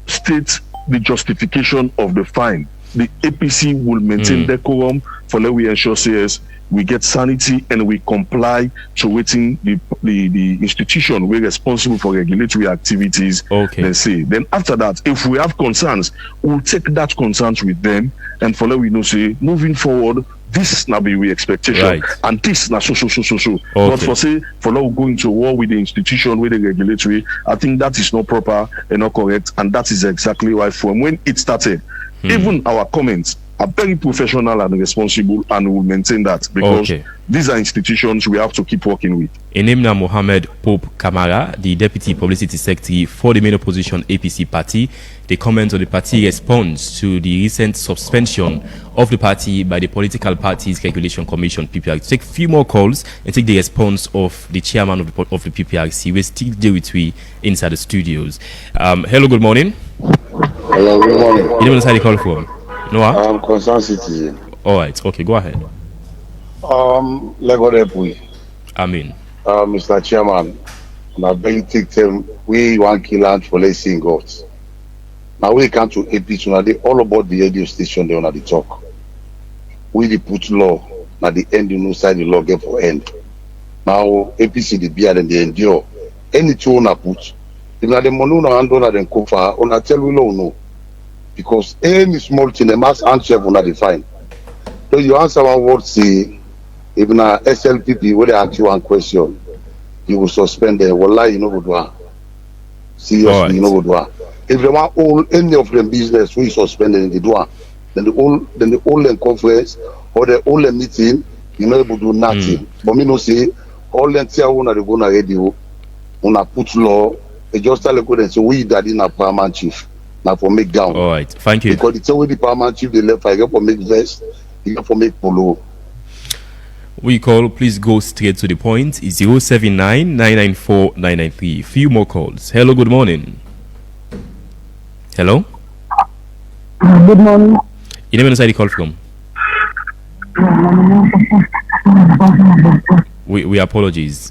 state the justification of the fine. The APC will maintain decorum for let we ensure says we get sanity and we comply to waiting the institution we're responsible for regulatory activities. Okay. They say. Then after that, if we have concerns, we'll take that concerns with them and for let we know say moving forward, this now be we expectation, right. and this now so. Okay. But for say for now going to war with the institution with the regulatory, I think that is not proper and not correct, and that is exactly why from when it started, even our comments are very professional and responsible, and will maintain that because these are institutions we have to keep working with. Enemna Mohammed Pope Kamara, the Deputy Publicity Secretary for the main opposition APC party, they comment on the party response to the recent suspension of the party by the Political Parties Regulation Commission, PPRC. Take a few more calls and take the response of the chairman of the PPRC. We're still there with we inside the studios. Hello, good morning. Hello, good morning. You don't know how they call from? Noah? I'm concerned citizen. All right. Okay, go ahead. Let God help we. Amen. Mr. Chairman, and I beg you take them. We want kill land for let's sing God. Now we come to APC. Now they all about the radio station. They on the talk. We the put law. Now the end you know side the law get for end. Now APC the beer and they endure. Anything on a put. If na the money on hand on them cover on a tell we no. Because any small thing they must answer for not define. So you answer one word say. If na SLPP where they ask you one question, you will suspend them. Wallahi, you know what do. Seriously, you know what do. If they want all any of them business, we suspend them. They do. Then the whole conference or the whole meeting, you know able to do nothing. But me no say all them tia una they go na radio, una put law, they just tell them and say we that in a paramount chief. Now for make down. All right, thank you. Because it's already paramount chief they left, I get for make vest, you get for make polo. We call, please go straight to the point. It's 079-994-993. Few more calls. Hello, good morning. Hello? Good morning. You never know where you call from? We apologize.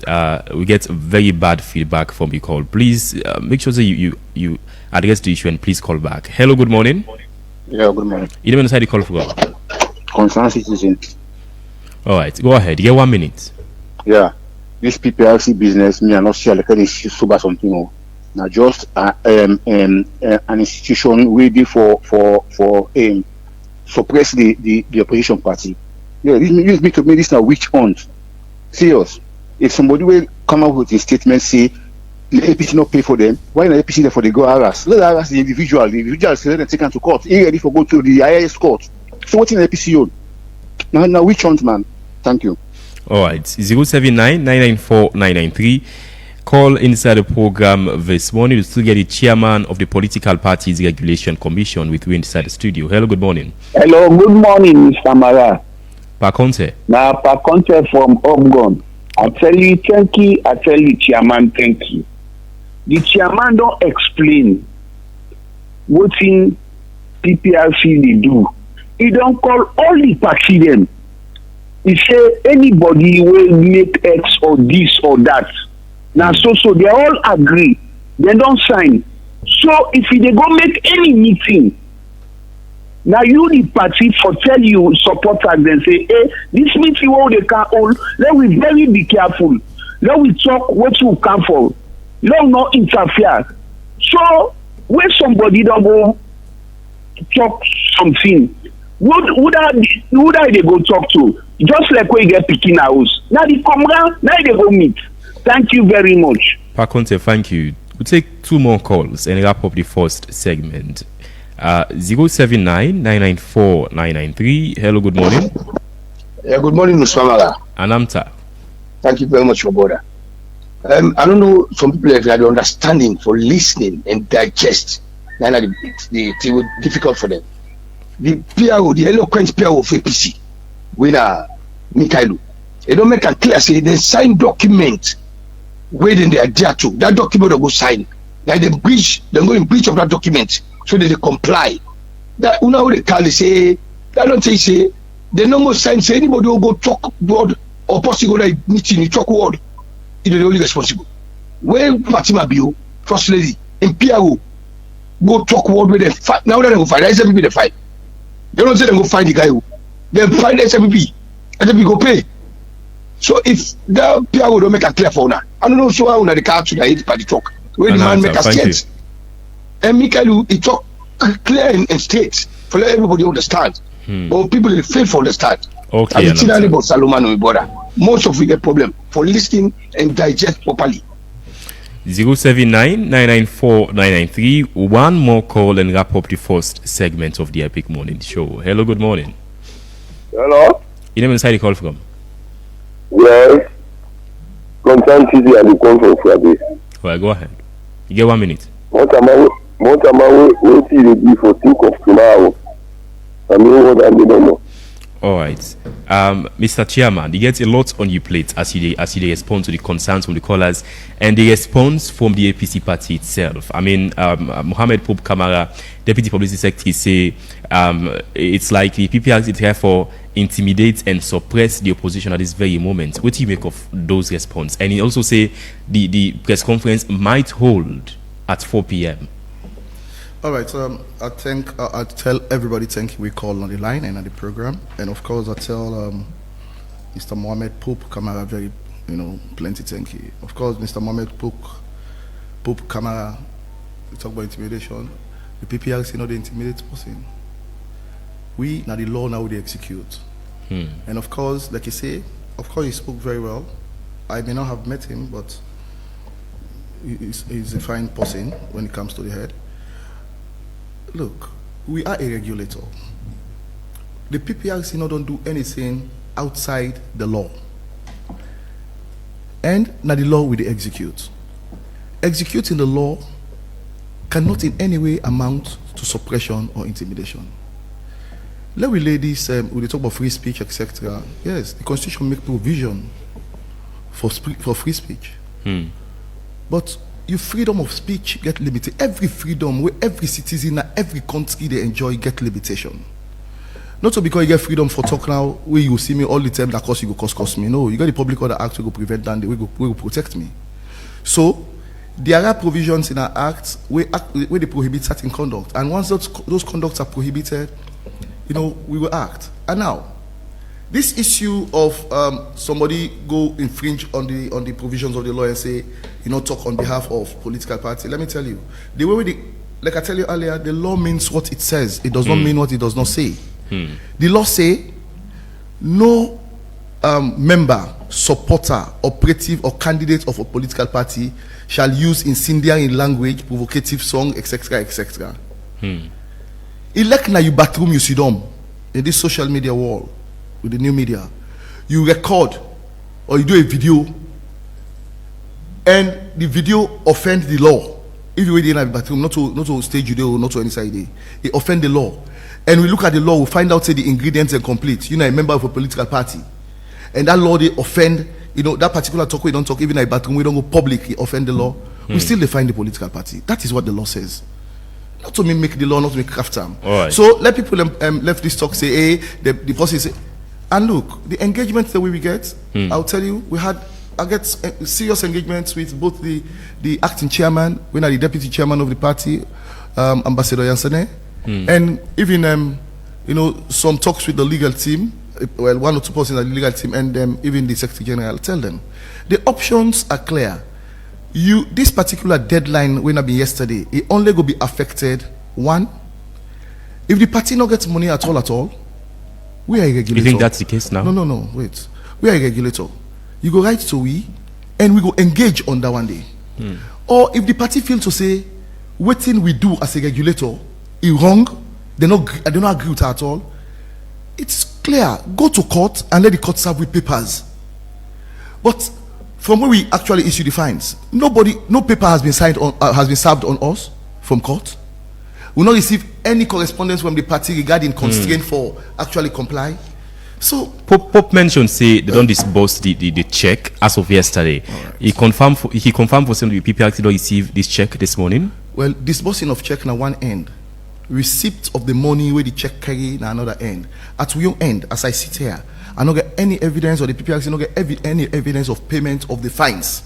We get very bad feedback from the call. Please make sure that you address the issue and please call back. Hello, good morning. Yeah, good morning. You never know where you call from? Concerned citizen. All right, go ahead. You get 1 minute. Yeah, this PPRC business, me and not sure like any super something. Now just an institution ready for suppress the opposition party. Yeah, this make this now witch hunt. Serious. If somebody will come up with a statement say the APC not pay for them, why not APC therefore they go harass? Let harass the individual. The individual say let them take them to court. He ready for go to the highest court. So what in the APC on? Now witch hunt, man. Thank you. All right, 079-994-993. Call inside the program this morning to still get the chairman of the Political Parties Regulation Commission with you inside the studio. Hello, good morning. Hello, good morning, Mr. Kamara. Paconte. Now, Paconte from Obgon. I tell you, thank you. I tell you, chairman, thank you. The chairman don't explain what in PPRC they do. He don't call all the party them. He say anybody will make X or this or that. Now so they all agree. They don't sign. So if they go make any meeting, now you the party for tell you supporters and say, hey, this meeting what they can hold, let we very be careful. Let we talk what you come for. Let not interfere. So when somebody don't go talk something, would I they go talk to? Just like when you get picking house. Now the Kamara, now they go meet. Thank you very much. Paconte, thank you. We'll take 2 more calls and wrap up the first segment. 079-994-993. Hello, good morning. Yeah, good morning, Musmamala. Anamta. Thank you very much, your brother. I don't know, some people have the understanding for listening and digest. It was difficult for them. The PRO, the eloquent PRO of APC, winner Mikailu, they don't make a clear say they sign document where they are there to. That document will go sign. Now they go in breach of that document so that they comply. That una they call say that don't say they no more sign say anybody will go talk word or possible like meeting talk word. It is the only responsible. When Fatima Bio, First Lady, and PRO go talk word with them fight. Now they go fight. That's everybody they fight. They don't say they go find the guy who then find SMB and then we go pay. So if the PRO don't make a clear for now, I don't know so how the car to the 8 party talk. Where the man make a state. And Mikaelu he talk clear and straight for let everybody understand. But people they fail for understand. Okay. About Salomon brother. Most of we get problem for listening and digest properly. 079-994-993. 1 more call and wrap up the first segment of the Epic Morning Show. Hello, good morning. Hello? You never inside the call from? Yes. Concerned city and the call from Friday. Well, go ahead. You get 1 minute. What am I waiting to be for think of tomorrow? I mean, what I don't know. All right, Mr. Chairman, you get a lot on your plate as you respond to the concerns from the callers and the response from the APC party itself. I mean, Mohammed Pope Kamara, Deputy Publicity Secretary, say it's like the PPRC therefore intimidate and suppress the opposition at this very moment. What do you make of those responses? And he also say the press conference might hold at 4 p.m. All right, I think I tell everybody thank you. We call on the line and on the program, and of course I tell Mr. Mohammed Pope Kamara very, plenty thank you. Of course, Mr. Mohammed Pope Kamara, we talk about intimidation. The PPRC not the intimidate person. We now the law now they execute, and of course, like you say, of course he spoke very well. I may not have met him, but he's a fine person when it comes to the head. Look, we are a regulator. The PPRC don't do anything outside the law. And now the law will they execute. Executing the law cannot in any way amount to suppression or intimidation. Let we lay this, we talk about free speech, etc. Yes, the Constitution make provision for free speech. But your freedom of speech get limited. Every freedom where every citizen in every country they enjoy get limitation. Not so because you get freedom for talk now, where you see me all the time that you go cost me. No, you got the Public Order Act to go prevent that, we go protect me. So there are provisions in our act where they prohibit certain conduct, and once those conducts are prohibited, we will act. And now, this issue of somebody go infringe on the provisions of the law and say, talk on behalf of political party. Let me tell you, the way like I tell you earlier, the law means what it says. It does not mean what it does not say. The law say no member, supporter, operative, or candidate of a political party shall use incendiary language, provocative song, etc., etc. Elect na you bathroom you sit down in this social media world with the new media, you record or you do a video, and the video offend the law. If you wait in a bathroom, not to stage video, not to any side, it offend the law. And we look at the law, we find out say the ingredients are complete. A member of a political party, and that law they offend. That particular talk we don't talk even in a bathroom, we don't go public, it offend the law. We still define the political party. That is what the law says. Not to make the law, not to make craft term. Right. So let people left this talk say, hey, the person say, and look, the engagement that we get, I'll tell you, I get serious engagements with both the acting chairman, when the deputy chairman of the party, Ambassador Yansene, and even some talks with the legal team. Well, one or two persons in the legal team, and even the Secretary General. Tell them the options are clear. This particular deadline when I be yesterday, it only go be affected one if the party not gets money at all. We are a regulator. You think that's the case now? No, wait. We are a regulator. You go right to we, and we go engage on that one day. Or if the party feel to say, what thing we do as a regulator is wrong, I do not agree with that at all. It's clear. Go to court and let the court serve with papers. But from where we actually issue the fines, no paper has been signed on, has been served on us from court. We will not receive any correspondence from the party regarding constraint for actually comply. So Pope mentioned say they don't disburse the check as of yesterday. Right. He confirmed for some the PPRC don't receive this check this morning. Well, disbursing of check na one end. Receipt of the money where the check carry na another end. At your end, as I sit here, I don't get any evidence, or the PPRC don't get any evidence of payment of the fines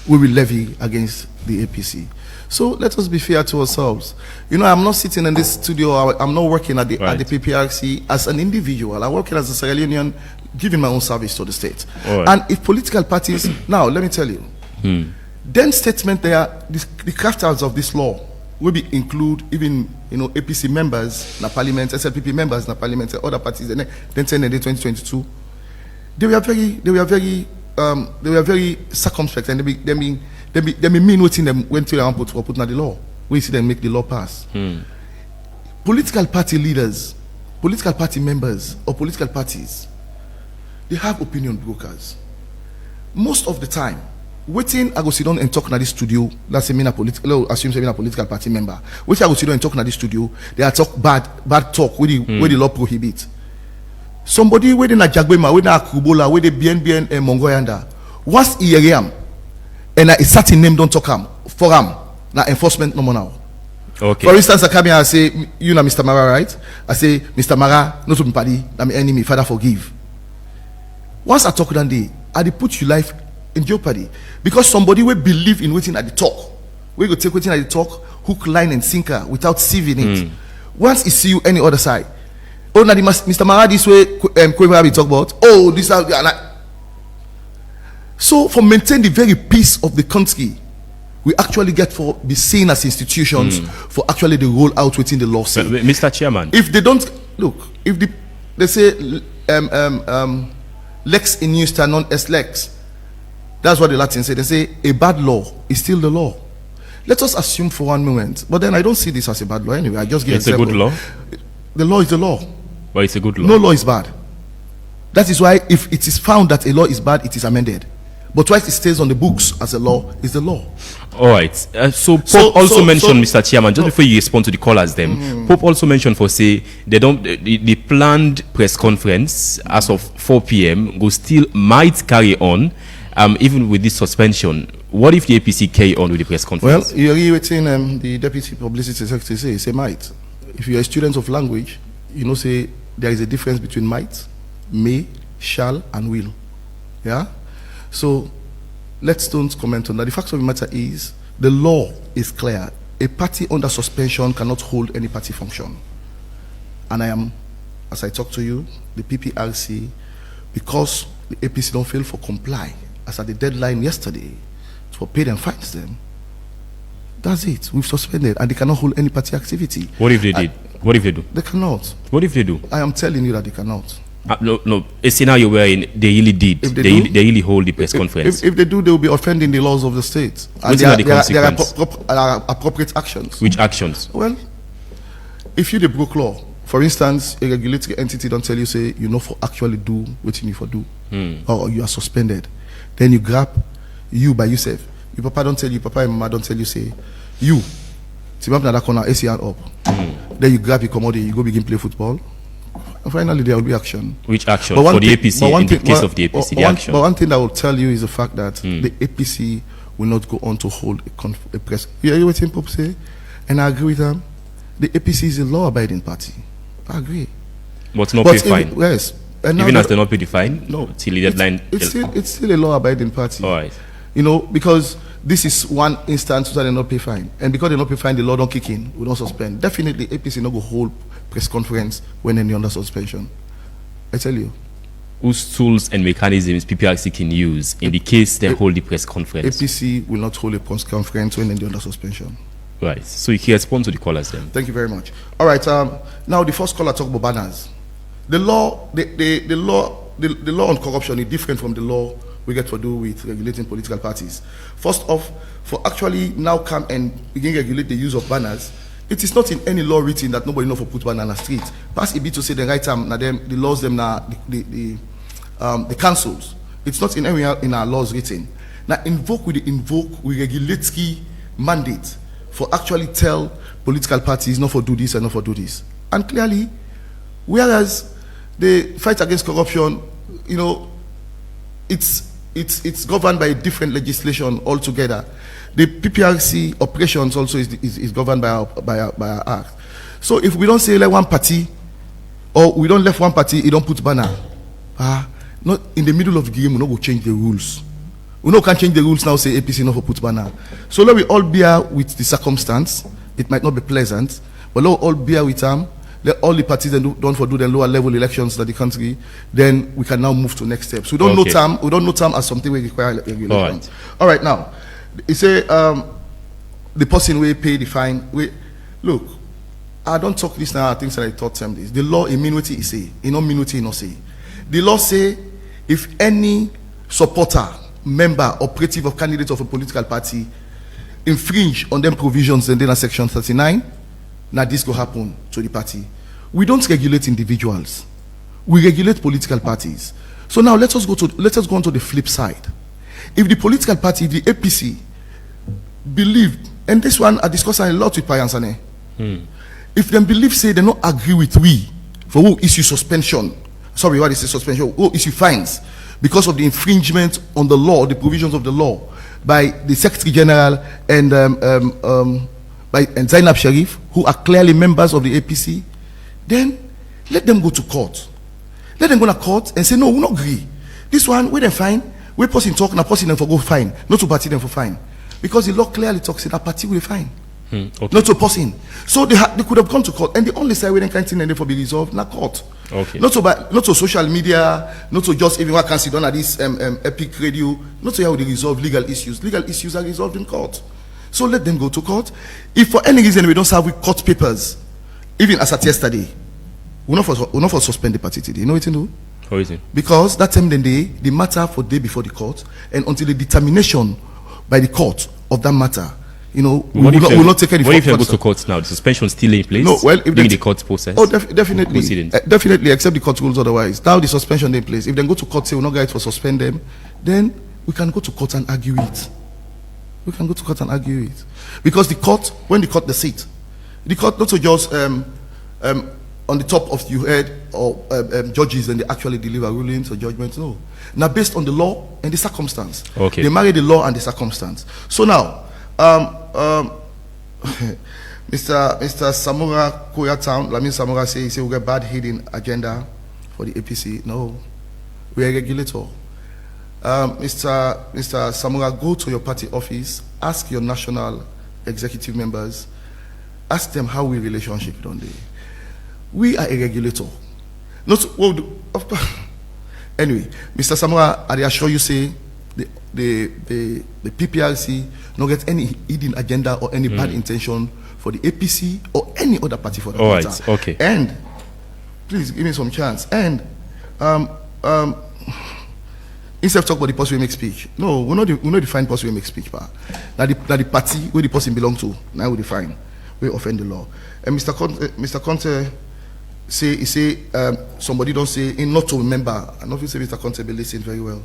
we will levy against the APC. So let us be fair to ourselves. I'm not sitting in this studio. I'm not working at the PPRC as an individual. I'm working as a Sierra Leonean, giving my own service to the state. Right. And if political parties, now let me tell you, then statement there, the crafters of this law will be include even APC members na parliament, SLPP members na parliament, and other parties. And then 2022, they were very circumspect, and they mean what in them went to them put na the law. We see them make the law pass. Political party leaders, political party members, or political parties, they have opinion brokers. Most of the time, waiting I go sit down and talk in this studio. Let's say me a political party member. Waiting I go sit down and talk in this studio. They are talk bad talk where the law prohibit. Somebody where they na Jagbema, where they na Kubola, where they BNBN and Mongoyanda. Once he hear him, and a certain name don't talk him for him, na enforcement no more now. Okay. For instance, I come here and say, you know Mr. Mara, right? I say, Mr. Mara, not to be party, I'm my enemy, Father forgive. Once I talk that day, I put your life in jeopardy, because somebody will believe in waiting at the talk. We go take waiting at the talk, hook, line, and sinker without sieving it. Once he see you any other side, oh, now Mr. Mara this way, we talk about. Oh, this is so for maintain the very peace of the country, we actually get for be seen as institutions for actually the roll out within the law. Mr. Chairman, if they don't look, if they say lex in justa non est lex. That's what the Latins say. They say a bad law is still the law. Let us assume for one moment, but then I don't see this as a bad law anyway. I just give it's a good law. The law is the law. But it's a good law. No law is bad. That is why if it is found that a law is bad, it is amended. But once it stays on the books as a law, is the law. All right. Pope also mentioned, Mr. Chairman, just before you respond to the callers, Pope also mentioned for say the planned press conference as of 4 p.m. might carry on, even with this suspension. What if the APC carry on with the press conference? Well, you're waiting the deputy publicity secretary say might. If you're a student of language, you know say there is a difference between might, may, shall, and will. Yeah. So let's don't comment on that. The fact of the matter is the law is clear. A party under suspension cannot hold any party function. And I am, as I talk to you, the PPRC, because the APC don't fail for comply, as at the deadline yesterday, to pay them, fines them. That's it. We've suspended, and they cannot hold any party activity. What if they did? What if they do? They cannot. What if they do? I am telling you that they cannot. No. A scenario wherein they really did. They really hold the press conference. If they do, they will be offending the laws of the state. And there are appropriate actions. Which actions? Well, if you broke law, for instance, a regulatory entity don't tell you, say, you know, for actually do what you need for do, or you are suspended, then you grab you by yourself. Your papa don't tell you, papa and mama don't tell you, say, you, team up in that corner, ACR up. Then you grab your commodity, you go begin play football. And finally, there will be action. Which action? For the APC, in the case of the APC, the action. But one thing I will tell you is the fact that the APC will not go on to hold a press. You hear what Pope say? And I agree with them. The APC is a law-abiding party. I agree. But not pay fine? Yes. And even as they not pay the fine? No. Till the deadline? It's still a law-abiding party. All right. You know, because this is one instance where they not pay fine. And because they not pay fine, the law don't kick in. We don't suspend. Definitely, APC not go hold press conference when they're under suspension. I tell you. Whose tools and mechanisms PPRC can use in the case they hold the press conference? APC will not hold a press conference when they're under suspension. Right. So you can respond to the callers then. Thank you very much. All right. Now the first caller talked about banners. The law on corruption is different from the law we get to do with regulating political parties. First off, for actually now come and begin regulate the use of banners, it is not in any law written that nobody know for put banner on the street. Pass it be to say the right time, now them the laws them now the councils. It's not in anywhere in our laws written. Now invoke regulatory mandate for actually tell political parties not for do this and not for do this. And clearly, whereas the fight against corruption, you know, it's governed by a different legislation altogether. The PPRC operations also is governed by our act. So if we don't say like one party, or we don't left one party, it don't put banner. Not in the middle of the game, we not go change the rules. We no can change the rules now. Say APC not for put banner. So let we all bear with the circumstance. It might not be pleasant, but let we all bear with them. Let all the parties don't for do the lower level elections in the country. Then we can now move to next steps. We don't know time. We don't know time as something we require regulation. All right now. He say the person will pay the fine. Look, I don't talk this now. I think that I taught them this. The law in mean what he say. He not mean what he not say. The law say if any supporter, member, operative of candidate of a political party infringe on them provisions and then in section 39, now this will happen to the party. We don't regulate individuals. We regulate political parties. So now let us go on to the flip side. If the political party, the APC, believed, and this one I discussed a lot with Payansane, if them believe, say they don't agree with we for who issue suspension, what is the suspension? Who issue fines because of the infringement on the law, the provisions of the law by the Secretary General and Zainab Sharif, who are clearly members of the APC, then let them go to court. Let them go to court and say, no, we don't agree. This one, we then fine. We person talk, na person them for go fine, not to party them for fine, because the law clearly talks in a party will fine, not to person. So they could have gone to court, and the only side where they can't and for be resolved, na court. Okay. Not to social media, not to just even what can sit down at this epic radio, not to how they resolve legal issues. Legal issues are resolved in court. So let them go to court. If for any reason we don't have with court papers, even as at yesterday, we're not for suspend the party today. You know what you do? How is it? Because that time then the matter for day before the court, and until the determination by the court of that matter, you know, we will not take any. What if they go to court now? The suspension still in place? No, well, if during the court process. Oh, definitely, definitely, except the court rules otherwise. Now the suspension in place. If they go to court, say we're not going to suspend them, then we can go to court and argue it. We can go to court and argue it. Because the court, when the court decides, the court not to just on the top of your head or judges and they actually deliver rulings or judgments. No. Now based on the law and the circumstance. Okay. They marry the law and the circumstance. So now, Mr. Samura Koreatown, Lamin Samura say we got bad hidden agenda for the APC. No. We are a regulator. Mr. Samura, go to your party office, ask your national executive members, ask them how we relationship don't they. We are a regulator. Not well, of course. Anyway, Mr. Samura, I assure you say the PPRC not get any hidden agenda or any bad intention for the APC or any other party for that matter. Right, okay. And please give me some chance. And instead of talk about the person we make speech, no, we not define person we make speech, but now the party where the person belong to, now we define, we offend the law. And Mr. Conte say somebody don't say in not to remember, and obviously Mr. Conte be listen very well,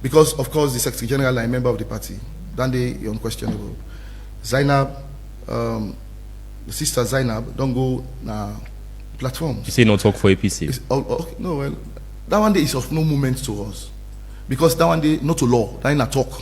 because of course the Secretary General is a member of the party, then they unquestionable. Zainab, the sister Zainab, don't go na platforms. You say no talk for APC. No, well, that one day is of no moment to us. Because that one day, not to law, that in a talk.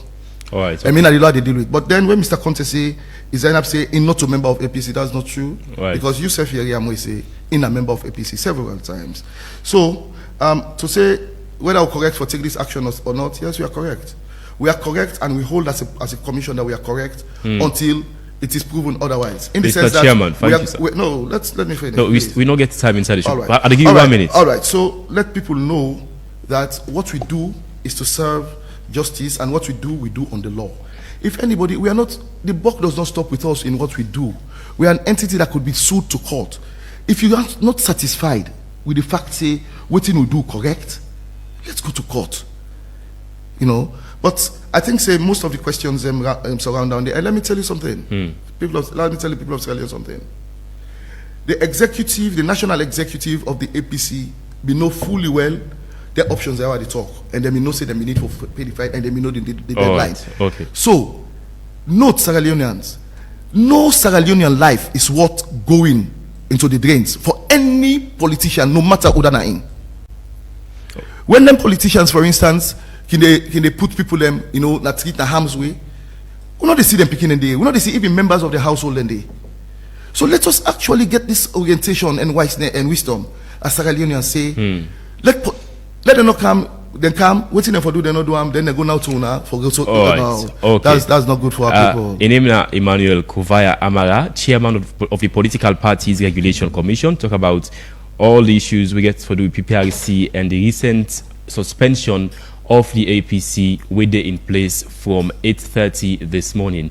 All right. Okay. I mean, I law they deal with. But then when Mr. Conte say, is Zainab say, in not a member of APC, that's not true. Right. Because you say, say, in a member of APC several times. So, to say whether we're correct for take this action or not, yes, we are correct. We are correct and we hold as a commission that we are correct until it is proven otherwise. In the sense that Chairman, thank you, sir. No, let me finish. No, we don't get time inside the show. Right. I'll give you 1 minute. All right, so let people know that what we do is to serve justice, and what we do on the law. If anybody, we are not, the buck does not stop with us in what we do. We are an entity that could be sued to court. If you are not satisfied with the fact, say, what we do correct, let's go to court. You know, but I think, say, most of the questions surround down there, and let me tell you something. Let me tell the people of Australia something. The executive, the national executive of the APC, we know fully well their options are already talk, and then we know say them we need for pay the fight, and then we know the deadline. Right. Okay. So, note Sierra Leoneans, no Sierra Leonean life is worth going into the drains for any politician, no matter who they're in. When them politicians, for instance, can they put people them, you know, that treat the harm's way, we not they see them picking in day, we not they see even members of the household in day. So let us actually get this orientation and wisdom, as Sierra Leoneans say. Let them not come, then come, waiting them for do, they not do them, then they go now to una for go to okay. That's not good for our people. In name na Emmanuel Kovaya Amara, chairman of the Political Parties Regulation Commission, talk about all the issues we get for the PPRC and the recent suspension of the APC with the in place from 8:30 this morning.